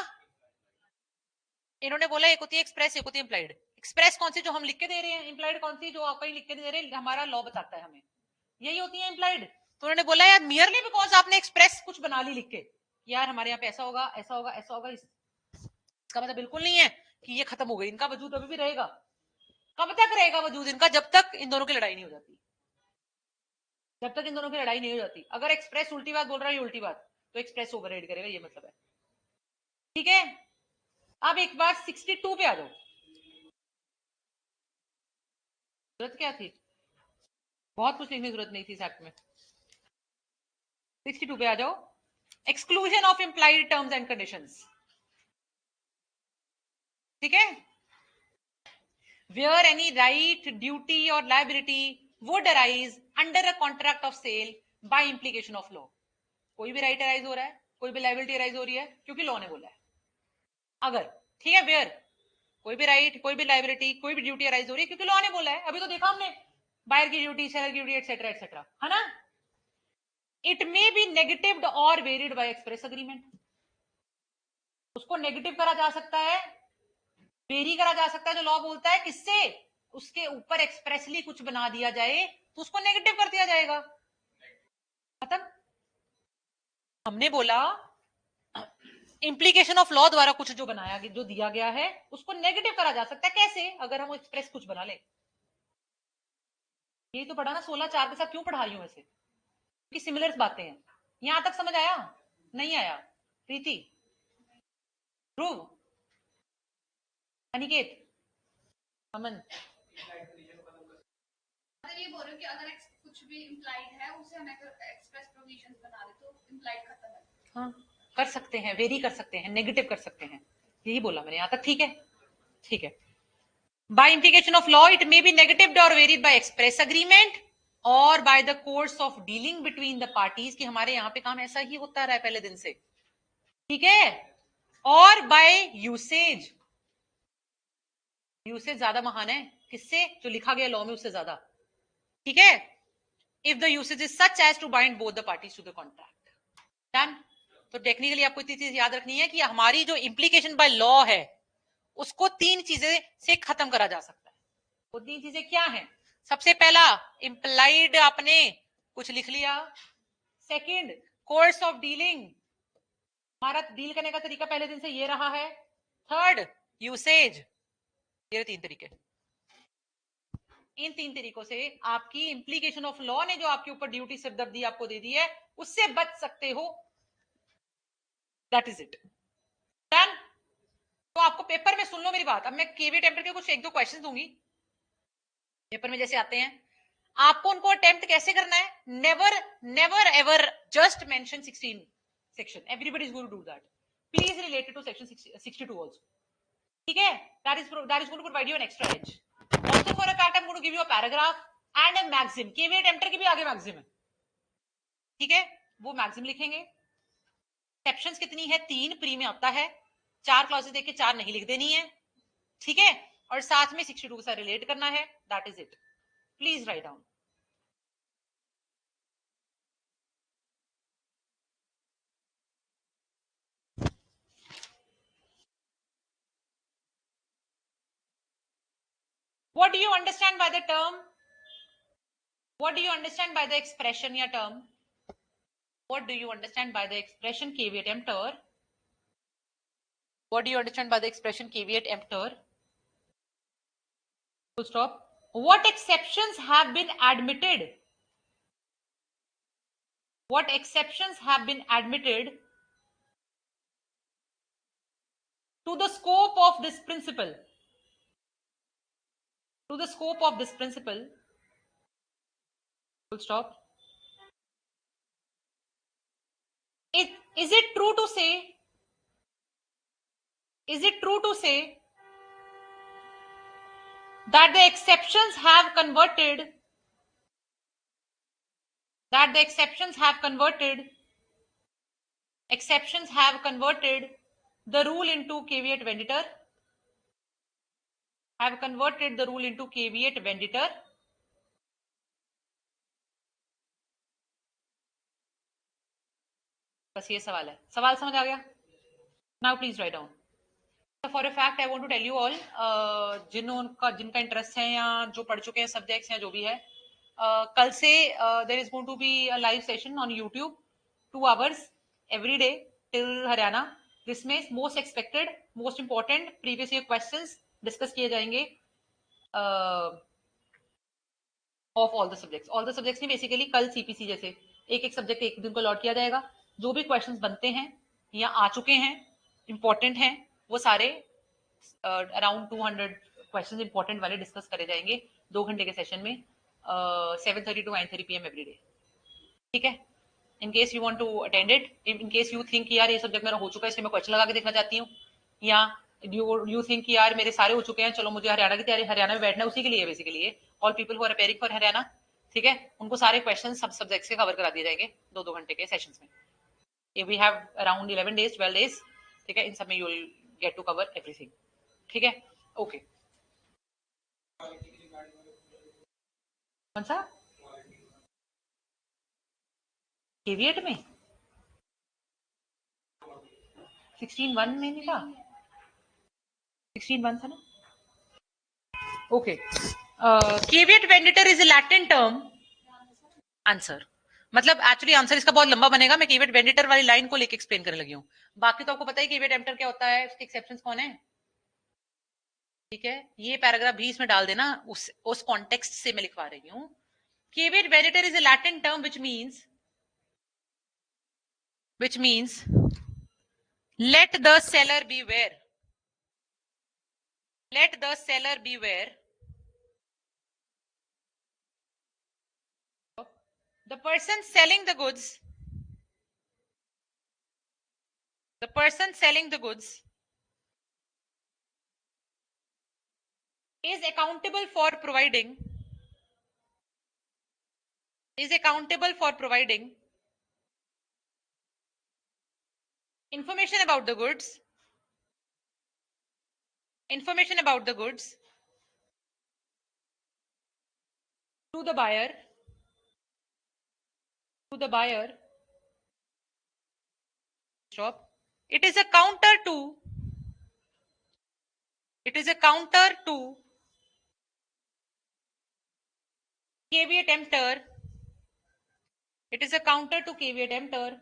इन्होंने बोला एक होती है एक्सप्रेस एक होती है इंप्लाइड। एक्सप्रेस कौन सी जो हम लिख के दे रहे हैं, इंप्लाइड कौन सी जो आप कहीं लिख के दे रहे हैं, हमारा लॉ बताता है हमें, यही होती है इंप्लाइड। तो उन्होंने बोला यार मियरली बिकॉज आपने एक्सप्रेस कुछ बना ली लिख के, यार हमारे यहाँ पे ऐसा होगा ऐसा होगा ऐसा होगा, इसका मतलब बिल्कुल नहीं है कि ये खत्म हो गई, इनका वजूद अभी भी रहेगा। कब तक रहेगा वजूद इनका, जब तक इन दोनों की लड़ाई नहीं हो जाती, जब तक इन दोनों की लड़ाई नहीं हो जाती। अगर एक्सप्रेस उल्टी बात बोल रहा है, उल्टी बात, तो एक्सप्रेस ओवरराइड करेगा, ये मतलब है। ठीक है, अब एक बार 62 पे आ जाओ, जरूरत क्या थी, बहुत कुछ लिखने की जरूरत नहीं थी इस एक्ट में। 62 पे आ जाओ, exclusion of implied terms and conditions. ठीक है, where any right, duty or liability would arise under a contract of sale by implication of law। कोई भी राइट अराइज हो रहा है, कोई भी लाइबिलिटी अराइज हो रही है क्योंकि लॉ ने बोला है, अगर, ठीक है, वेयर कोई भी राइट कोई भी लाइबिलिटी कोई भी ड्यूटी अराइज हो रही है क्योंकि लॉ ने बोला है, अभी तो देखा हमने बायर की ड्यूटी, सेलर की ड्यूटी, एटसेट्रा एटसेट्रा, है ना। इट मे बी नेगेटिव्ड और वेरिड बाय एक्सप्रेस अग्रीमेंट, उसको नेगेटिव करा जा सकता है, वेरी करा जा सकता है, जो लॉ बोलता है किससे, उसके ऊपर एक्सप्रेसली कुछ बना दिया जाए तो उसको नेगेटिव कर दिया जाएगा, खत्म। हमने बोला इंप्लीकेशन ऑफ लॉ द्वारा कुछ जो बनाया जो दिया गया है उसको नेगेटिव करा जा सकता है, कैसे, अगर हम एक्सप्रेस कुछ बना ले। ये तो पढ़ा ना 16.4 के साथ, क्यों पढ़ा रही हूं ऐसे, क्योंकि सिमिलर बातें हैं। यहां तक समझ आया, नहीं आया, प्रीति, ध्रुव, अनिकेत, अमन, अगर ये बोल रहे हो कि अगर कुछ भी इंप्लाइड है उसे हम एक्सप्रेस प्रोविजंस बना दे तो इंप्लाइड खत्म है। हाँ कर सकते हैं, वेरी कर सकते हैं, नेगेटिव कर सकते हैं, यही बोला मैंने यहां तक, ठीक है। ठीक है, by implication of law it may be negatived or varied by express agreement और by the course of dealing between the parties, कि हमारे यहाँ पे काम ऐसा ही होता रहा है पहले दिन से, ठीक है, और बाय यूसेज, यूसेज ज्यादा महान है किससे, जो लिखा गया लॉ में उससे ज्यादा, ठीक है, if the usage is such as to bind both the parties to the contract. Done. तो टेक्निकली आपको इतनी चीज याद रखनी है कि हमारी जो इम्प्लीकेशन बाय लॉ है उसको तीन चीजें से खत्म करा जा सकता है। वो तीन चीजें क्या हैं? सबसे पहला, इंप्लाइड आपने कुछ लिख लिया। सेकंड, कोर्स ऑफ डीलिंग, हमारा डील करने का तरीका पहले दिन से ये रहा है। Third, usage. ये तीन तरीके, इन तीन तरीकों से आपकी इम्प्लीकेशन ऑफ लॉ ने जो आपके ऊपर ड्यूटी सिरदर्दी आपको दे दी है उससे बच सकते हो। That is it. डन। तो आपको पेपर में, सुन लो मेरी बात, अब मैं केवी टेम्पर के कुछ एक दो क्वेश्चन दूंगी पेपर में जैसे आते हैं, आपको उनको अटेम्प्ट कैसे करना है। Never never ever just mention 16 section, everybody is going to do that, please related to section 62 also, ठीक है, that is going to provide you an extra edge. Also for a fact I am going to give you a paragraph and a maxim, caveat emptor के भी आगे maxim है, ठीक है, वो maxim लिखेंगे। एक्सेप्शंस कितनी है, 3 प्री में आता है, 4 क्लॉजेस देके 4 नहीं लिख देनी है, ठीक है, और साथ में 62 के साथ रिलेट करना है, that is it, please write down. What do you understand by the term? What do you understand by the expression या term? What do you understand by the expression caveat emptor? What do you understand by the expression caveat emptor? Full stop. What exceptions have been admitted? What exceptions have been admitted to the scope of this principle? To the scope of this principle. Full stop. Is it true to say? Is it true to say that the exceptions have converted? That the exceptions have converted the rule into caveat venditor, have converted the rule into caveat venditor. बस ये सवाल है, सवाल समझ आ गया? Now please write down. For a fact I want to tell you all, जिनका interest है या जो पढ़ चुके हैं सब्जेक्ट्स या जो भी है, कल से there is going to be a live session on YouTube 2 hours every day till Haryana. जिसमें most expected, most important previous year questions discussed किए जाएंगे of all the subjects. All the subjects नहीं, बेसिकली कल सीपीसी जैसे एक एक subject एक दिन को अलॉट किया जाएगा, जो भी क्वेश्चंस बनते हैं या आ चुके हैं इंपॉर्टेंट हैं वो सारे अराउंड 200 क्वेश्चंस इंपॉर्टेंट वाले डिस्कस करे जाएंगे 2 घंटे के सेशन में, 7:30 to 9:30 PM एवरी डे, ठीक है। In case you want to attend it, in case you think यार ये सब्जेक्ट मेरा हो चुका है इसलिए मैं क्वेश्चन लगा के देखना चाहती हूँ, या यू थिंक यार मेरे सारे हो चुके हैं चलो मुझे हरियाणा की तैयारी, हरियाणा में बैठना उसी के लिए basically all people who are appearing for Haryana, ठीक है, उनको सारे क्वेश्चन सब सब्जेक्ट्स के कवर करा दिए जाएंगे 2-2 घंटे के सेशंस में। If we have around 11 days 12 days, ठीक है, इन सब में you will get to cover everything, ठीक है, ओके। कौन सा केविएट में 16:1 में नहीं था, 16:1 था ना, okay. Caveat venditor is a Latin term. Answer मतलब एक्चुअली आंसर इसका बहुत लंबा बनेगा, मैं केविएट वेंडिटर वाली लाइन को लेके एक्सप्लेन करने लगी हूँ, बाकी तो आपको पता है केविएट एम्प्टर क्या होता है, उसके एक्सेप्शंस कौन है, ठीक है, ये पैराग्राफ भी इसमें डाल देना, उस कॉन्टेक्स्ट से मैं लिखवा रही हूँ। Caveat venditor is a Latin term which means let the seller beware, let the seller beware, the person selling the goods, the person selling the goods is accountable for providing is accountable for providing information about the goods, information about the goods to the buyer, to the buyer. Stop. It is a counter to, it is a counter to caveat emptor. It is a counter to caveat emptor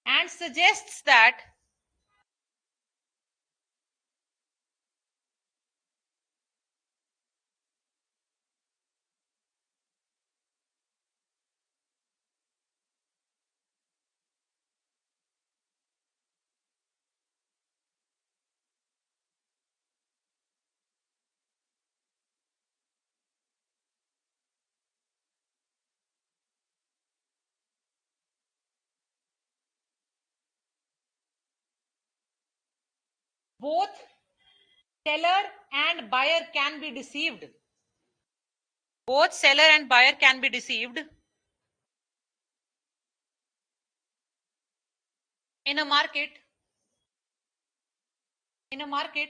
and suggests that both seller and buyer can be deceived. Both seller and buyer can be deceived in a market, in a market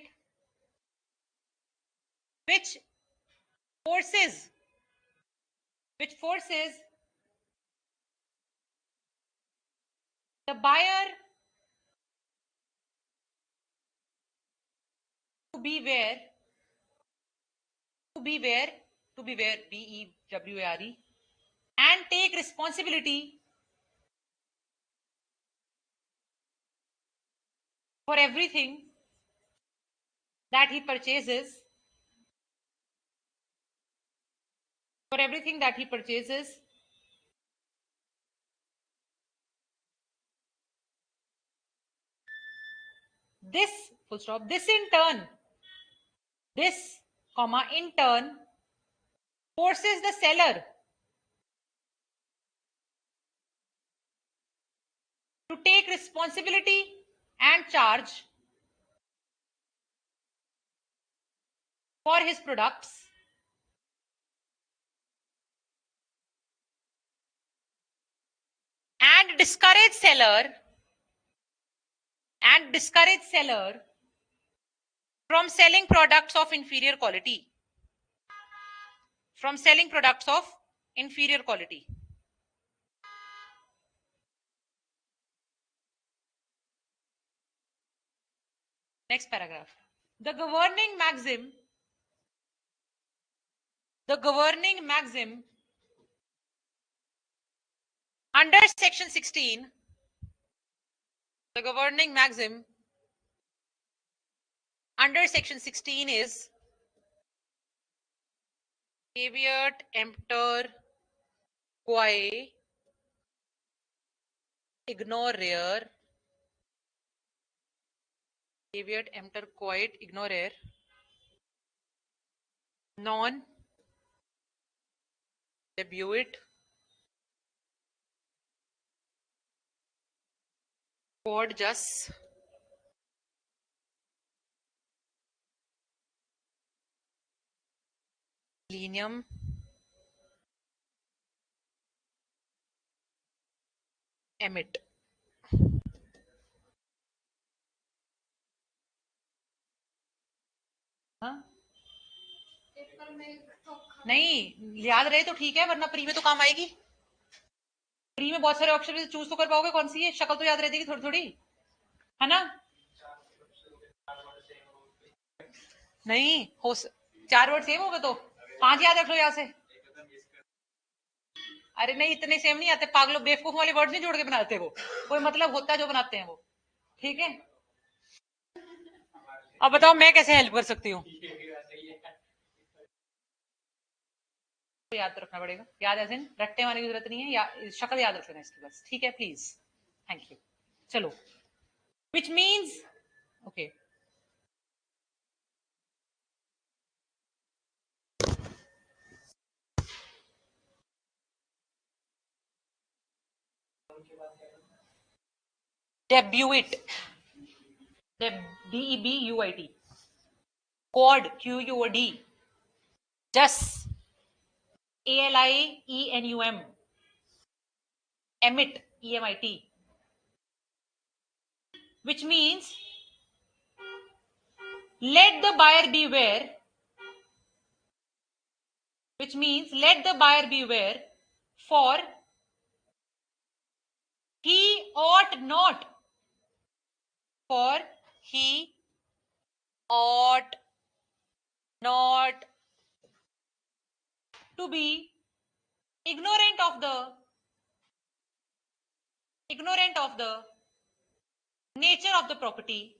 which forces, which forces the buyer to be where, to be where, to be where, BEWARE, and take responsibility for everything that he purchases, for everything that he purchases. This, full stop, this in turn, this, comma, in turn, forces the seller to take responsibility and charge for his products and discourage seller from selling products of inferior quality, from selling products of inferior quality. Next paragraph. The governing maxim under section 16, the governing maxim under section 16 is caveat emptor quae ignorer, caveat emptor quae ignorer, non debuit quod jus lenium emit. हाँ? Paper में तो नहीं याद रहे तो ठीक है, वरना प्री में तो काम आएगी। प्री में बहुत सारे ऑप्शन चूज तो कर पाओगे, कौन सी है, शक्ल तो याद रहेगी थोड़ी थोड़ी, है ना? नहीं हो 4 वर्ड सेम हो गए तो 5 याद रख लो यहाँ से। अरे नहीं, इतने सेम नहीं आते पागलों, बेवकूफ वाले वर्ड नहीं जोड़ के बनाते वो, कोई मतलब होता है जो बनाते हैं वो, ठीक है? अब बताओ मैं कैसे हेल्प कर सकती हूँ? तो याद तो रखना पड़ेगा, याद ऐसे रट्टे मारने की जरूरत नहीं है, शक्ल याद रख लेना इसकी बस, ठीक है? Please, thank you. चलो, which means, okay, debuit, DEBUIT, quod QUOD, Just ALIENUM, emit, EMIT, which means let the buyer beware, which means let the buyer beware, for he ought not, for he ought not to be ignorant of the nature of the property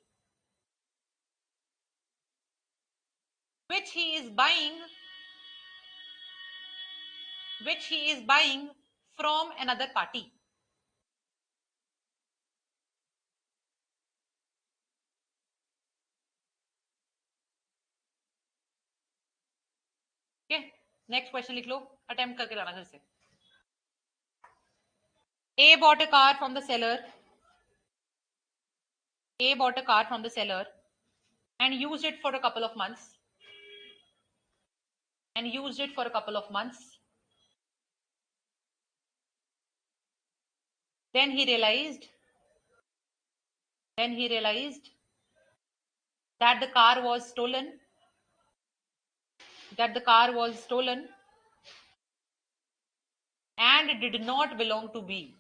which he is buying from another party. Okay, next question लिख लो, attempt करके लाना घर से. A bought a car from the seller. A bought a car from the seller and used it for a couple of months. Then he realized that the car was stolen. And did not belong to B.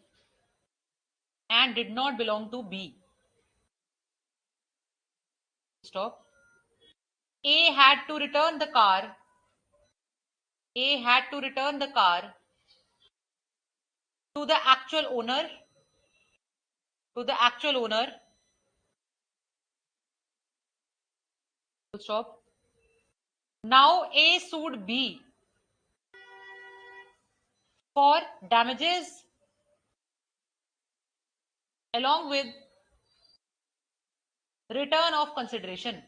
Stop. A had to return the car. To the actual owner. Stop. Now A sued B for damages along with return of consideration.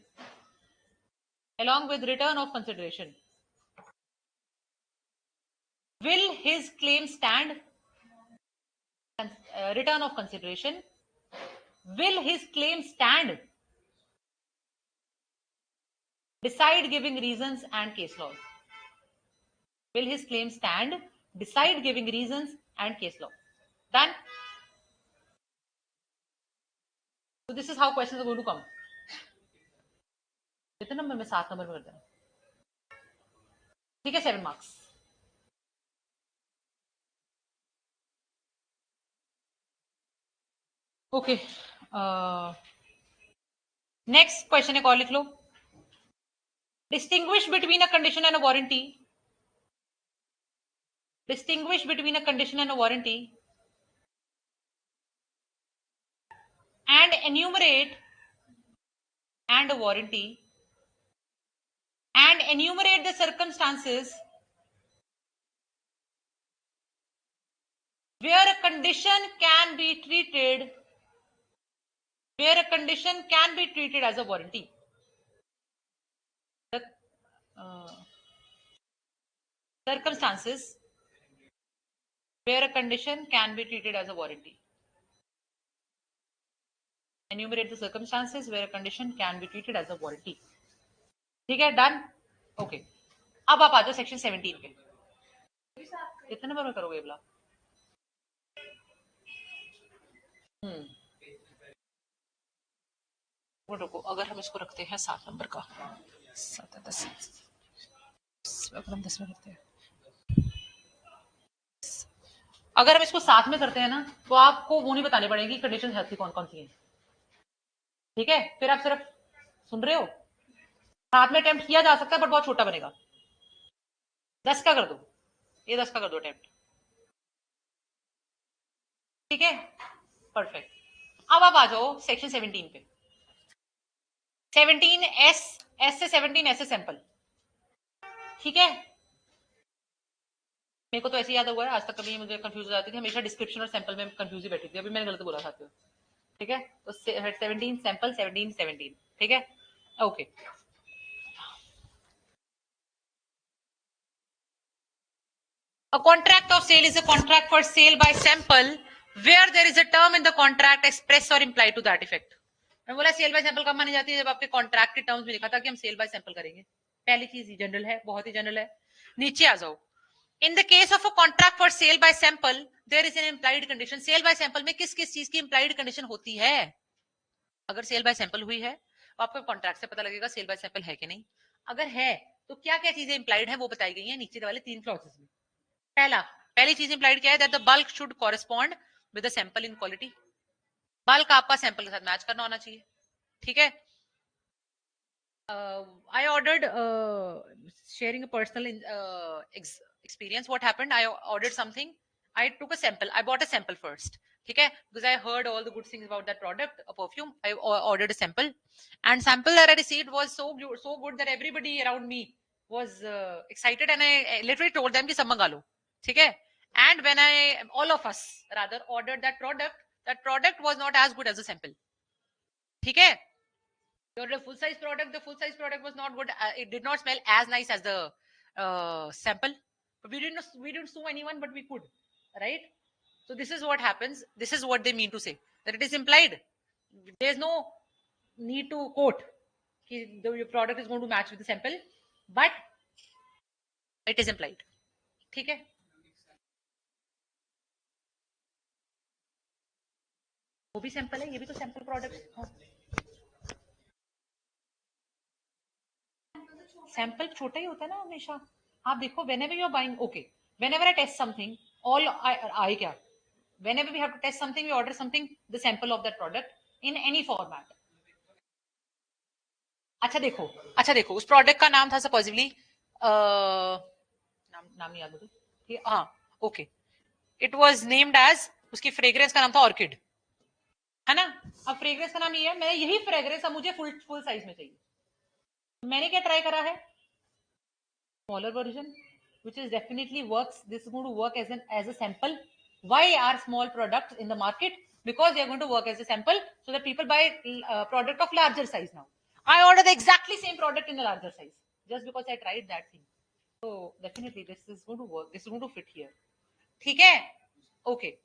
Will his claim stand? Return of consideration. Will his claim stand? Decide giving reasons and case law. Will his claim stand? Decide giving reasons and case law. Done? So this is how questions are going to come. कितने number में? 7 number में कर देना. ठीक है, 7 marks. Okay. Next question एक और लिख लो. Distinguish between a condition and a warranty. And enumerate the circumstances where a condition can be treated as a warranty. The circumstances where a condition can be treated as a warranty. Enumerate the circumstances where a condition can be treated as a warranty. ठीक है, done. Okay, अब आप आ जाओ section 17 पे. कितने number में करोगे block? वो रुको, अगर हम इसको रखते हैं 7 नंबर का, 7 10 अगर हम 10 में करते हैं, अगर हम इसको 7 में करते हैं ना, तो आपको वो नहीं बताने पड़ेगी कंडीशन हेल्थ की कौन कौन सी है. ठीक है, फिर आप सिर्फ सुन रहे हो. 7 में अटेम्प्ट किया जा सकता है बट बहुत छोटा बनेगा. 10 का कर दो, ये 10 का कर दो अटेम्प्ट. ठीक है, परफेक्ट. अब आप आ जाओ सेक्शन 17 पे. 17 एस से 17 ऐसे सैंपल. ठीक है, मेरे को तो ऐसे याद हुआ है, आज तक कभी मुझे कंफ्यूज हो जाती थी, हमेशा डिस्क्रिप्शन और सैंपल में कंफ्यूज ही बैठी थी. अभी मैंने गलत बोला था. ठीक है, तो 17 सैंपल 17. ठीक है, okay. A contract of sale is a contract for sale by sample where there is a term in the contract express or implied to that effect. मैं बोला सेल बाय सैंपल कब मानी जाती है? जब आपके कॉन्ट्रैक्ट के टर्म्स में लिखा था कि हम सेल बाय सैंपल करेंगे. पहली चीज जनरल है, बहुत ही जनरल है। नीचे आ जाओ। In the case of a contract for sale by sample there is an implied condition. Sale by sample में किस किस चीज की इंप्लाइड कंडीशन होती है? अगर सेल बाय सैंपल हुई है तो आपको कॉन्ट्रैक्ट से पता लगेगा सेल बाय सैंपल है कि नहीं। अगर है तो क्या क्या चीजें इंप्लाइड है वो बताई गई है नीचे वाले 3 क्लॉजेस में। पहली चीज इंप्लाइड क्या है? That the bulk should correspond with the sample in quality. Bulk आपका सैंपल के साथ मैच करना होना चाहिए, ठीक है। I ordered, sharing a personal experience. What happened? I ordered something. I took a sample. I bought a sample first. Okay, because I heard all the good things about that product, a perfume. I ordered a sample, and sample that I received was so good that everybody around me was excited, and I literally told them कि सब मंगा लो, ठीक है. And when all of us rather ordered that product was not as good as the sample, ठीक है. The full size product was not good. It did not smell as nice as the sample. But we didn't sue anyone, but we could, right? So this is what happens. This is what they mean to say, that it is implied. There is no need to quote your product is going to match with the sample, but it is implied. ठीक है. वो भी sample है, ये भी तो sample product. Sample छोटा ही होता है ना हमेशा. आप देखो, whenever you are buying, okay, whenever I test something, all I क्या, whenever we have to test something, we order something, the sample of that product in any format. अच्छा देखो उस प्रोडक्ट का नाम था सपोजिबली, नाम नहीं याद मुझे, हाँ, okay, it was named as, उसकी फ्रेग्रेंस का नाम था ऑर्किड, है ना. अब फ्रेग्रेंस का नाम ये है, मैं यही फ्रेग्रेंस अब मुझे फुल साइज में चाहिए. मैंने क्या ट्राई करा है? Smaller version, which is definitely works. This is going to work as a sample. Why are small products in the market? Because they are going to work as a sample, so that people buy product of larger size now. I order the exactly same product in the larger size just because I tried that thing. So definitely this is going to work. This is going to fit here. ठीक है? Okay.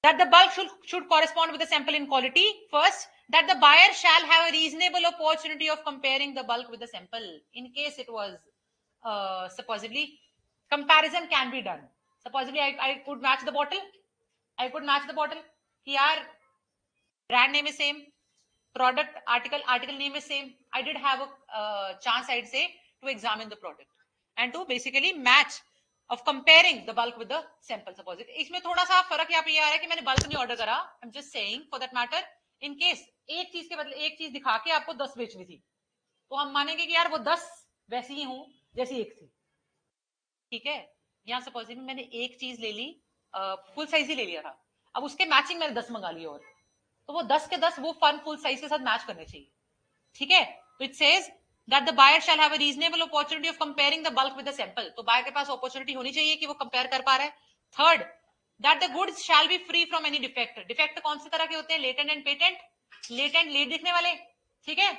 That the bulk should correspond with the sample in quality. First, that the buyer shall have a reasonable opportunity of comparing the bulk with the sample. In case it was supposedly, comparison can be done. Supposedly, I could match the bottle. I could match the bottle. Here, brand name is same. Product article name is same. I did have a chance, I'd say, to examine the product and to basically match of comparing the bulk with the sample. Suppose इसमें थोड़ा सा फर्क यहाँ पे ये आ रहा है कि मैंने bulk नहीं ऑर्डर करा. I'm just saying for that matter, in case एक चीज के बदले एक चीज दिखा के आपको 10 बेचनी थी, तो हम मानेंगे कि यार वो 10 वैसी ही हूं जैसी एक थी, ठीक है. यहाँ सपोज मैंने एक चीज ले ली, फुल साइज ही ले लिया था, अब उसके मैचिंग मैंने 10 मंगा लिए, और तो वो 10 के 10 वो फन फुल साइज के साथ मैच करने चाहिए, ठीक है. तो it says that the buyer shall have a reasonable opportunity of comparing the bulk with the sample. तो बायर के पास अपॉर्चुनिटी होनी चाहिए कि वो कंपेयर कर पा रहा है. Third, that the goods shall be free from any defect. Defect कौन से तरह के होते हैं? Latent and patent. Latent late दिखने वाले, ठीक है.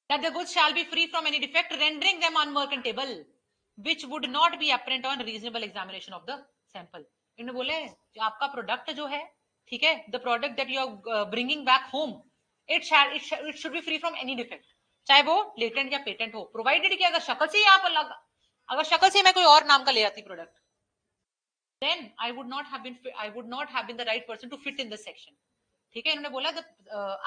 that the goods shall be free from any defect rendering them unmerchantable, which would not be apparent on reasonable examination of the sample. इन्होंने बोले जो आपका प्रोडक्ट जो है, ठीक है, the product that you are bringing back home, it should be free from any defect, चाहे वो लेटेंट या पेटेंट हो, प्रोवाइडेड कि अगर शक्ल से आप अलग, अगर शक्ल से मैं कोई और नाम का ले आती product, then I would not have been the right person to fit in this section. ठीक है. इन्होंने बोला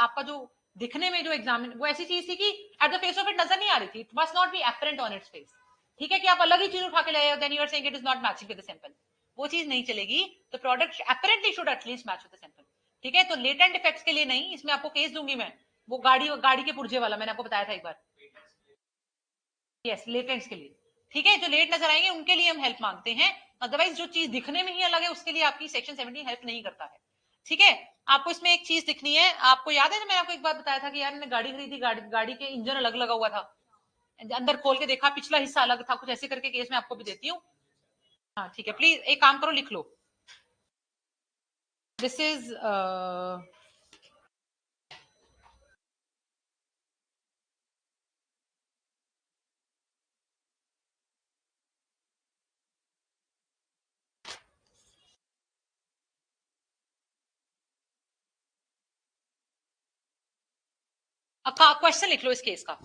आपका जो दिखने में जो एग्जामिन, वो ऐसी चीज थी कि at the face of it नजर नहीं आ रही थी. It must not be apparent on its face, ठीक है, कि आप अलग ही चीज उठा के लाए, then you are saying it is not matching with the sample. वो चीज नहीं चलेगी. The product apparently should at least match with the sample, ठीक है. तो लेटेंट इफेक्ट्स के लिए नहीं, इसमें आपको केस दूंगी मैं, वो गाड़ी के पुर्जे वाला मैंने आपको बताया था एक बार. यस, लेटेंट्स के लिए, ठीक है. जो लेट नजर आएंगे उनके लिए हम हेल्प मांगते हैं. अदरवाइज जो चीज दिखने में ही अलग है उसके लिए आपकी सेक्शन 17 हेल्प नहीं करता है, ठीक है. आपको इसमें एक चीज दिखनी है. आपको याद है ना, मैंने आपको एक बात बताया था कि यार मैंने गाड़ी खरीदी, गाड़ी के इंजन अलग लगा हुआ था, अंदर खोल के देखा पिछला हिस्सा अलग था, कुछ ऐसे करके केस में आपको भी देती हूँ. हाँ, ठीक है. प्लीज एक काम करो, लिख लो. दिस इज क्वेश्चन लिख लो इस केस का।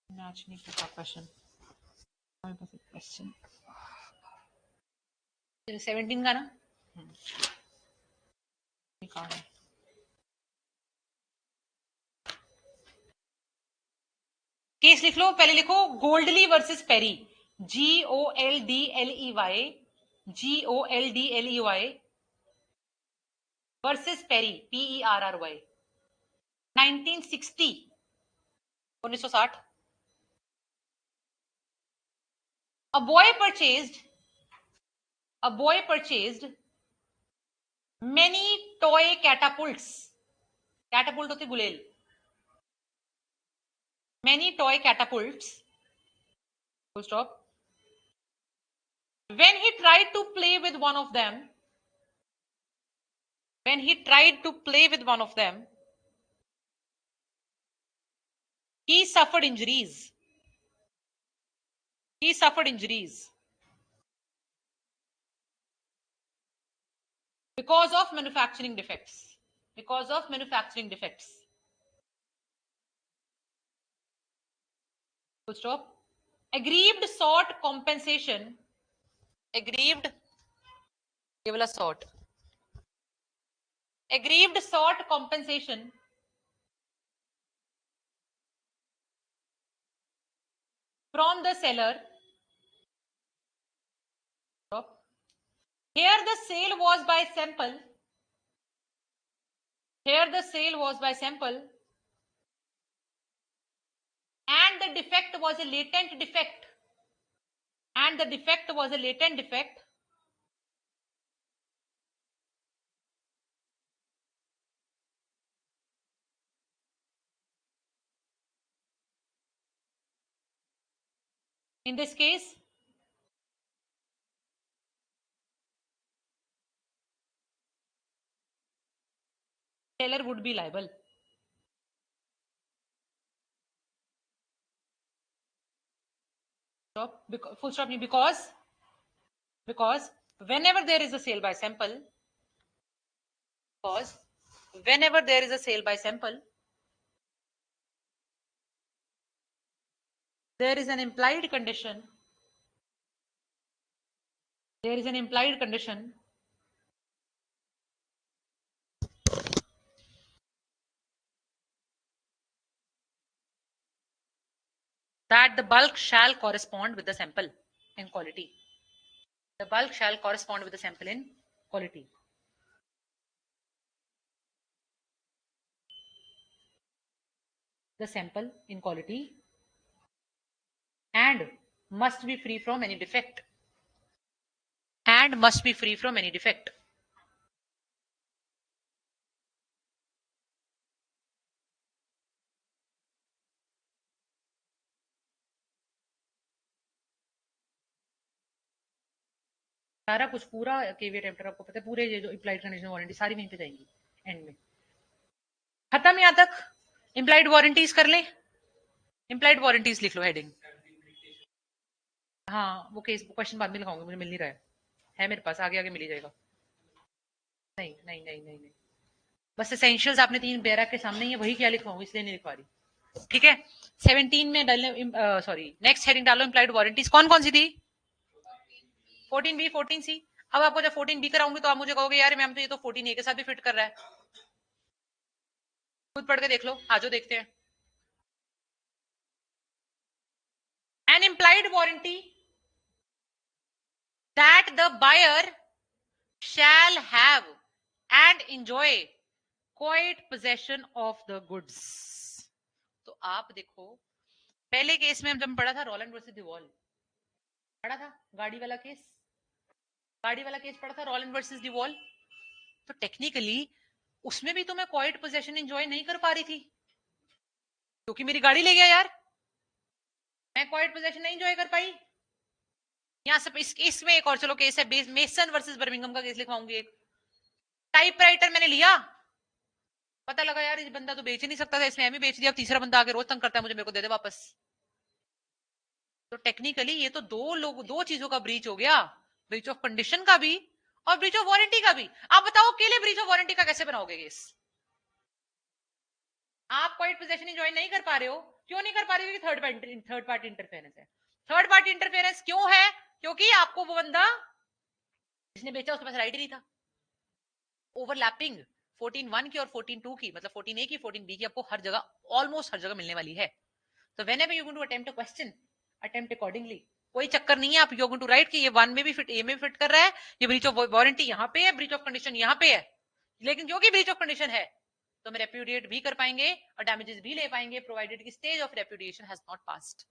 मैच नहीं किया क्वेश्चन, क्वेश्चन 17 का ना, केस लिख लो। पहले लिखो Godley versus Perry, GOLDLEY, GOLDLEY versus Perry, PERRY, 1960, 1960। A boy purchased many toy catapults, catapult होती गुलेल, many toy catapults, full stop. When he tried to play with one of them, he suffered injuries. Because of manufacturing defects. Full stop. Aggrieved sought compensation. Aggrieved sought compensation from the seller. Here the sale was by sample. And the defect was a latent defect. In this case, seller would be liable. Full stop. Because whenever there is a sale by sample, there is an implied condition that the bulk shall correspond with the sample in quality. The bulk shall correspond with the sample in quality. The sample in quality and must be free from any defect. सारा कुछ पूरा caveat emptor आपको पता है, पूरे ये जो implied condition warranty सारी वहीं पे जाएंगी एंड में। खत्म यहाँ तक। इम्प्लाइड वारंटीज कर लें, इम्प्लाइड वारंटीज लिख लो हेडिंग। हाँ वो केस क्वेश्चन बाद में लिखाऊंगी, मुझे मिल नहीं रहा है मेरे पास, आगे मिल ही जाएगा। नहीं, बस एसेंशियल्स आपने 3 बैरक के सामने ही है, वही क्या लिखवाऊंगी इसलिए नहीं लिखवा रही। ठीक है 17 में डालने, सॉरी नेक्स्ट हेडिंग डालो इम्प्लाइड वारंटीज। कौन कौन सी थी? 14B 14C। अब आपको जब 14B कराऊंगी तो आप मुझे कहोगे यार मैम तो ये तो 14A के साथ भी फिट कर रहा है, खुद पढ़ के देख लो, आजो देखते हैं। An implied warranty that the buyer shall have and enjoy quiet possession of the goods। तो आप देखो पहले केस में हम जब पढ़ा था रोलैंड वर्सेस डिवॉल पढ़ा था, गाड़ी वाला केस पढ़ा था रोलैंड वर्सेस डिवॉल। तो टेक्निकली उसमें भी तो मैं क्वाइट पोजेशन एंजॉय नहीं कर पा रही थी क्योंकि मेरी गाड़ी ले गया यार, मैं क्वाइट पोजेशन नहीं एंजॉय कर पाई। यहाँ से इसमें एक और चलो केस है मेसन वर्सेस बर्मिंघम का केस लिखवाऊंगी। एक टाइपराइटर मैंने लिया, पता लगा यार ये बंदा तो बेच ही नहीं सकता था, इसमें एम ही बेच दिया, अब तीसरा बंदा आके रोज तंग करता है मुझे, मेरे को दे दे वापस। तो टेक्निकली ये तो दो चीजों का ब्रीच हो गया, ब्रीच ऑफ कंडीशन का भी और ब्रीच ऑफ वारंटी का भी। आप बताओ अकेले ब्रीच ऑफ वारंटी का कैसे बनाओगे केस? आप क्वाइट पोजेशन ज्वाइन नहीं कर पा रहे हो, क्यों नहीं कर पा रहे हो? थर्ड पार्टी इंटरफेरेंस है। थर्ड पार्टी इंटरफेरेंस क्यों है? क्योंकि आपको वो बंदा जिसने बेचा उसके पास राइट ही नहीं था। ओवरलैपिंग 14.1 की और 14.2 की, मतलब 14A की 14B की आपको हर जगह, ऑलमोस्ट हर जगह मिलने वाली है। तो whenever you going to attempt a question, attempt accordingly। कोई चक्कर नहीं है, आप यू गोइंग टू राइट कि ये 1 में भी फिट, ए में भी फिट कर रहा है, ये ब्रीच ऑफ वारंटी यहाँ पे है, ब्रीच ऑफ कंडीशन यहाँ पे है, लेकिन क्योंकि ब्रीच ऑफ कंडीशन है तो हम रेप्यूडिएट भी कर पाएंगे और डैमेजेस भी ले पाएंगे, प्रोवाइडेड की stage of repudiation has not passed.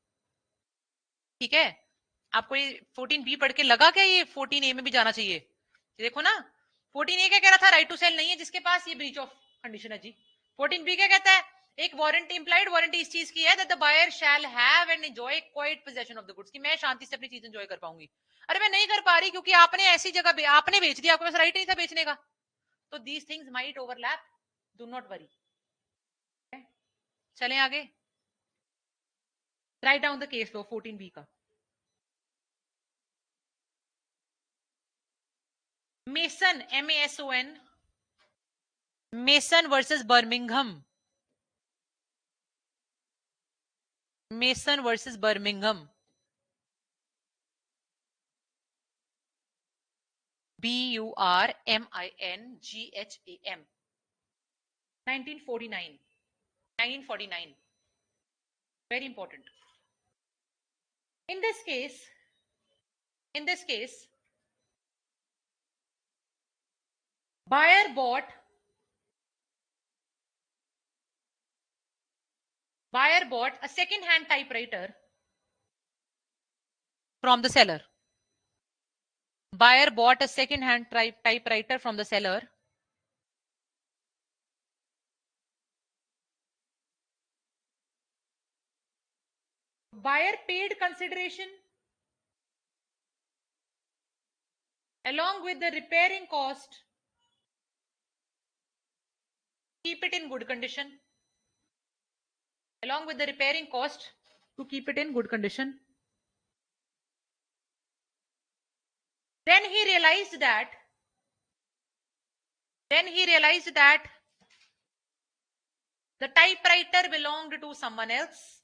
ठीक है, आपको ये 14B पढ़ के लगा क्या ये 14A में भी जाना चाहिए? देखो ना, 14A क्या कह रहा था? राइट टू सेल नहीं है जिसके पास, ये ब्रीच ऑफ कंडीशन है जी। 14B क्या कहता है? एक वारंटी, इंप्लाइड वारंटी इस चीज की है that the buyer shall have and enjoy quiet possession of the goods, कि मैं शांति से अपनी चीज एंजॉय कर पाऊंगी। अरे मैं नहीं कर पा रही क्योंकि आपने ऐसी जगह आपने बेच दिया, आपके पास राइट नहीं था बेचने का। तो these things might overlap, do not worry. चलें आगे, write down the case law 14B का। Mason, MASON, mason versus Birmingham, mason versus Birmingham, BURMINGHAM, 1949, very important. In this case, buyer bought a second hand typewriter from the seller. Buyer bought a second hand typewriter from the seller. Buyer paid consideration along with the repairing cost. Keep it in good condition. Along with the repairing cost to keep it in good condition. Then he realized that the typewriter belonged to someone else.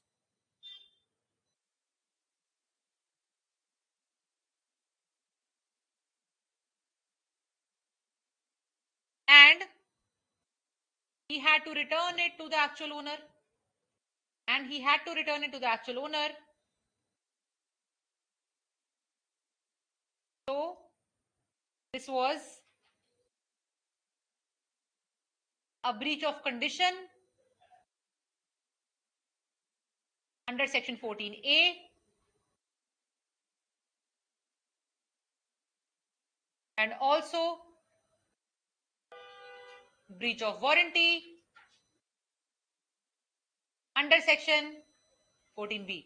And he had to return it to the actual owner. So this was a breach of condition under section 14A, and also breach of warranty under section 14B.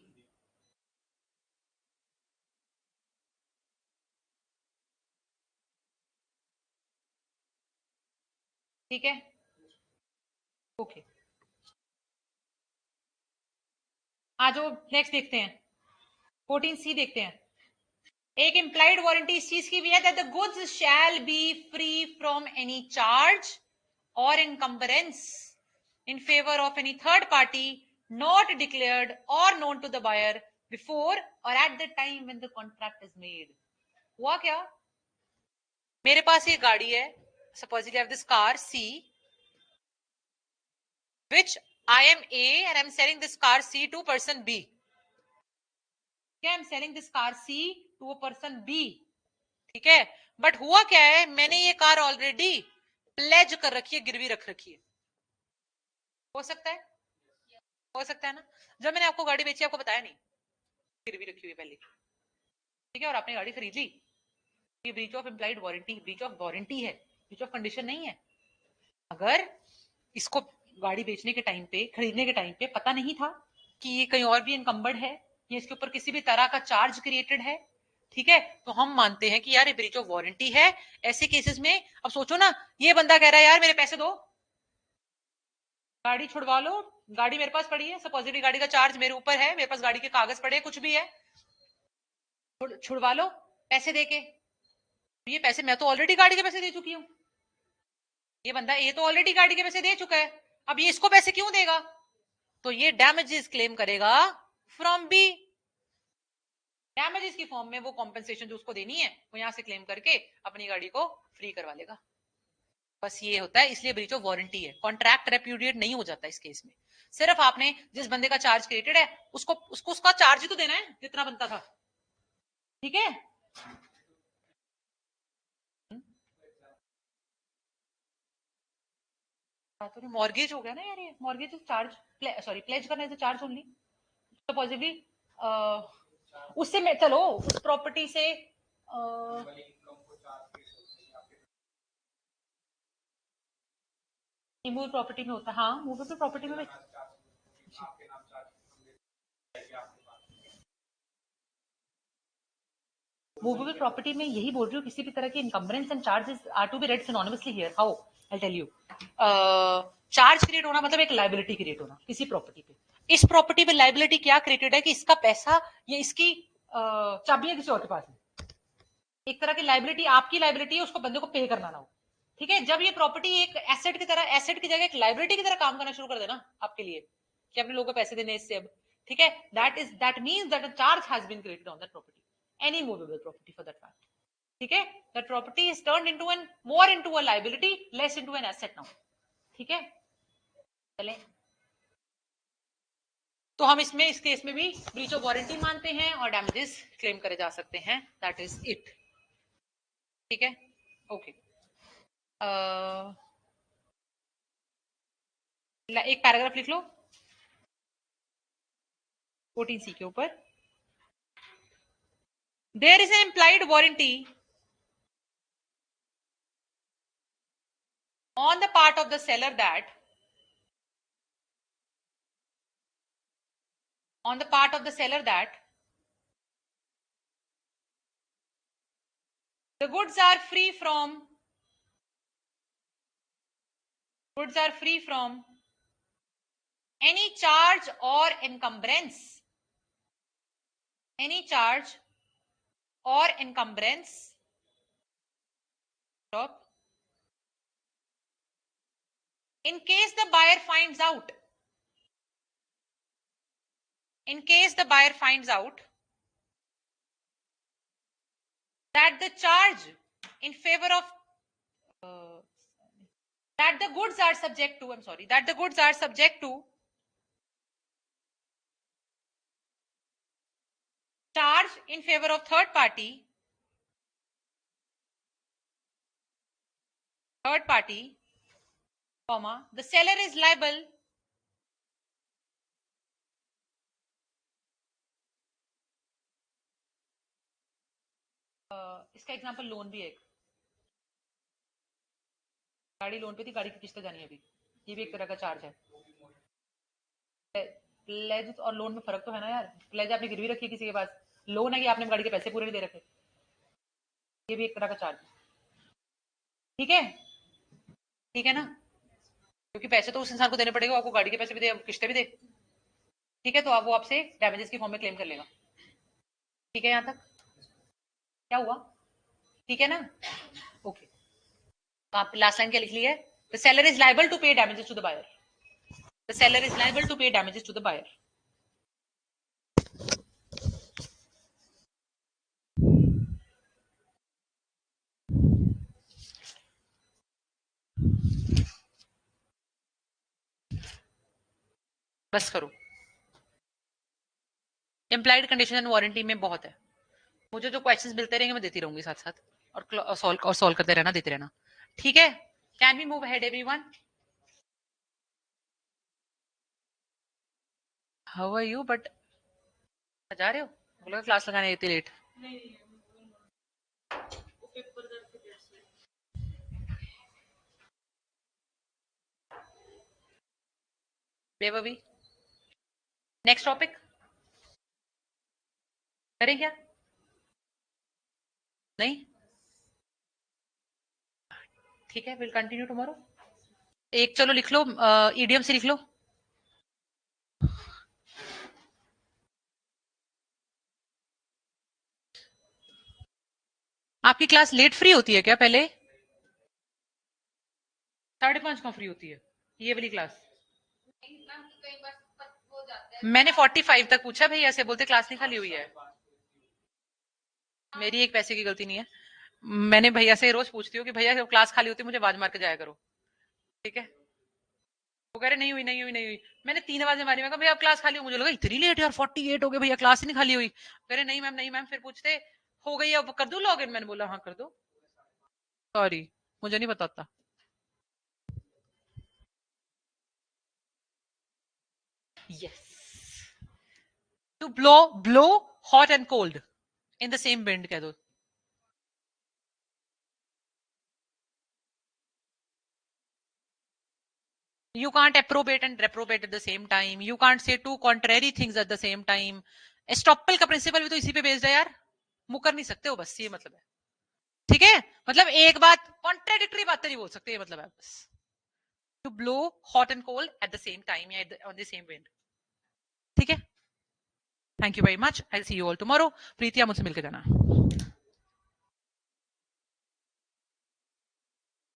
ठीक है, okay. आज next देखते हैं, 14C देखते हैं। एक implied warranty इस चीज की भी है that the goods shall be free from any charge और encumbrance in favor of any third party not declared or known to the buyer before or at the time when the contract is made. हुआ क्या? मेरे पास ये गाड़ी है, suppose I have this car C, which I am A and I am selling this car C to person B. Okay, I am selling this car C to a person B. ठीक है, but हुआ क्या है, मैंने ये car already pledge कर रखी है, गिरवी रख रखी है। हो सकता है ना? जब मैंने आपको गाड़ी बेची आपको बताया नहीं, गिरवी रखी हुई पहले, ठीक है, और आपने गाड़ी खरीद ली, ये breach of implied warranty, breach of warranty है, ब्रीच ऑफ कंडीशन नहीं है। अगर इसको गाड़ी बेचने के टाइम पे, खरीदने के टाइम पे पता नहीं था कि ये कहीं और भी इनकम्बर्ड है या इसके ऊपर किसी भी तरह का चार्ज क्रिएटेड है, ठीक है, तो हम मानते हैं कि यार ये ब्रीच ऑफ वारंटी है। ऐसे केसेस में अब सोचो ना, ये बंदा कह रहा है यार मेरे पैसे दो, गाड़ी छुड़वा लो, गाड़ी मेरे पास पड़ी है, सपोजिटली गाड़ी का चार्ज मेरे ऊपर है, मेरे पास गाड़ी के कागज पड़े, कुछ भी है, छुड़वा लो पैसे देके। ये पैसे मैं तो ऑलरेडी गाड़ी के पैसे दे चुकी हूँ, ये बंदा ए तो ऑलरेडी गाड़ी के पैसे दे चुका है, अब ये इसको पैसे क्यों देगा? तो ये डैमेजेस क्लेम करेगा फ्रॉम बी। डैमेजेस की फॉर्म में वो कॉम्पेंसेशन जो उसको देनी है वो यहां से क्लेम करके अपनी गाड़ी को फ्री करवा लेगा। बस ये होता है, इसलिए ब्रीच ऑफ वारंटी है। कॉन्ट्रैक्ट रेप्यूडिएट नहीं हो जाता इस केस में। सिर्फ आपने जिस बंदे का चार्ज क्रिएटेड है उसको उसका चार्ज ही तो देना है जितना बनता था, ठीक है? मॉर्गेज हो गया ना यार, ये मॉर्गेज चार्ज, सॉरी प्लेज करना है तो चार्ज ओनली, तो पॉजिटिवली उससे मैं चलो उस प्रॉपर्टी से मूव प्रॉपर्टी में होता है। हाँ, मूवेबल प्रॉपर्टी में मूवेबल प्रॉपर्टी में यही बोल रही हूँ, किसी भी तरह के encumbrance and charges are to be read synonymously here. How I tell you, charge create होना मतलब एक लायबिलिटी क्रिएट होना किसी प्रॉपर्टी पे। इस प्रॉपर्टी पे लायबिलिटी क्या क्रिएटेड है कि इसका पैसा या इसकी चाबियां किसी और के पास है, एक तरह की लायबिलिटी, आपकी लायबिलिटी है, उसको बंदे को पे करना ना हो, ठीक है? जब ये प्रॉपर्टी एक एसेट की तरह, एसेट की जगह एक लायबिलिटी की तरह काम करना शुरू कर देना आपके लिए कि अपने लोगों को पैसे देने इससे अब, ठीक है? That means that a charge has been created on that property, any movable property for that fact, ठीक है? That property is turned into an more into a liability, less into an asset now, ठीक है? चलें, तो हम इसमें इस case में भी ब्रीच ऑफ वारंटी मानते हैं और डैमेजेस क्लेम करे जा सकते हैं, दैट इज इट, ठीक है? ओके, एक पैराग्राफ लिख लो 14C के ऊपर। There is an implied warranty on the part of the seller that the goods are free from any charge or encumbrance, stop, in case the buyer finds out that the charge in favor of that the goods are subject to charge in favor of third party, comma, the seller is liable इसका example loan भी है, एक गाड़ी loan पे थी, गाड़ी की किस्त जानी है अभी, ये भी एक तरह का चार्ज है। प्लेज और लोन में फर्क तो है ना यार, प्लेज आपने गिरवी रखी है किसी के पास, लोन है कि आपने गाड़ी के पैसे पूरे नहीं दे रखे, ये भी एक तरह का चार्ज, ठीक है? ठीक है ना, क्योंकि पैसे तो उस इंसान को देने पड़ेगा, आपको गाड़ी के पैसे भी दे, किस्तें भी दे, ठीक है? तो आप वो आपसे डैमेजेस की फॉर्म में क्लेम कर लेगा, ठीक है? यहां तक क्या हुआ, ठीक है ना? ओके, तो आप लास्ट लाइन क्या लिख ली है? The seller is liable to pay damages to the buyer, बस करो, इम्प्लाइड कंडीशन एंड वारंटी में बहुत है, मुझे जो क्वेश्चंस मिलते रहेंगे मैं देती रहूंगी साथ साथ, और सॉल्व करते रहना, देते रहना, ठीक है? Can we move ahead everyone? How are you? But जा रहे हो, बोला क्लास लगाने इतनी लेट? बेबी, नेक्स्ट टॉपिक करें क्या? नहीं, ठीक है, विल कंटिन्यू टुमारो। एक चलो लिख लो, ईडीएम से लिख लो, आपकी क्लास लेट फ्री होती है क्या? पहले 5:30 कहाँ फ्री होती है ये वाली क्लास? मैंने 45 तक पूछा, भैया से बोलते क्लास नहीं खाली हुई है। मेरी एक पैसे की गलती नहीं है, मैंने भैया से रोज पूछती हूँ कि भैया जब क्लास खाली होती है मुझे आवाज मार के जाया करो, ठीक है? वो कह रहे नहीं हुई नहीं हुई नहीं हुई। मैंने 3 आवाजें मारी, मैं कहा भैया क्लास खाली हो। मुझे लगा इतनी लेट यार, 48 हो गए भैया, क्लास ही नहीं खाली हुई। कह रहे नहीं मैम नहीं मैम। फिर पूछते हो गई अब कर दो लॉग इन? मैंने बोला हाँ कर दो। सॉरी मुझे नहीं बताता। Yes. To blow hot and cold in the same wind कह दो। You can't approbate and reprobate at the same time. You can't say two contrary things at the same time. Estoppel का principal भी तो इसी पे based है यार, मुकर नहीं सकते हो, बस ये मतलब है, ठीक है? मतलब एक बात कॉन्ट्रेडिक्टरी बातें नहीं बोल सकते, ये मतलब है बस। To blow hot and cold at the same time या ऑन द सेम विंड, ठीक है? Thank you very much, I see you all tomorrow. प्रीतिया मुझसे मिलकर जाना।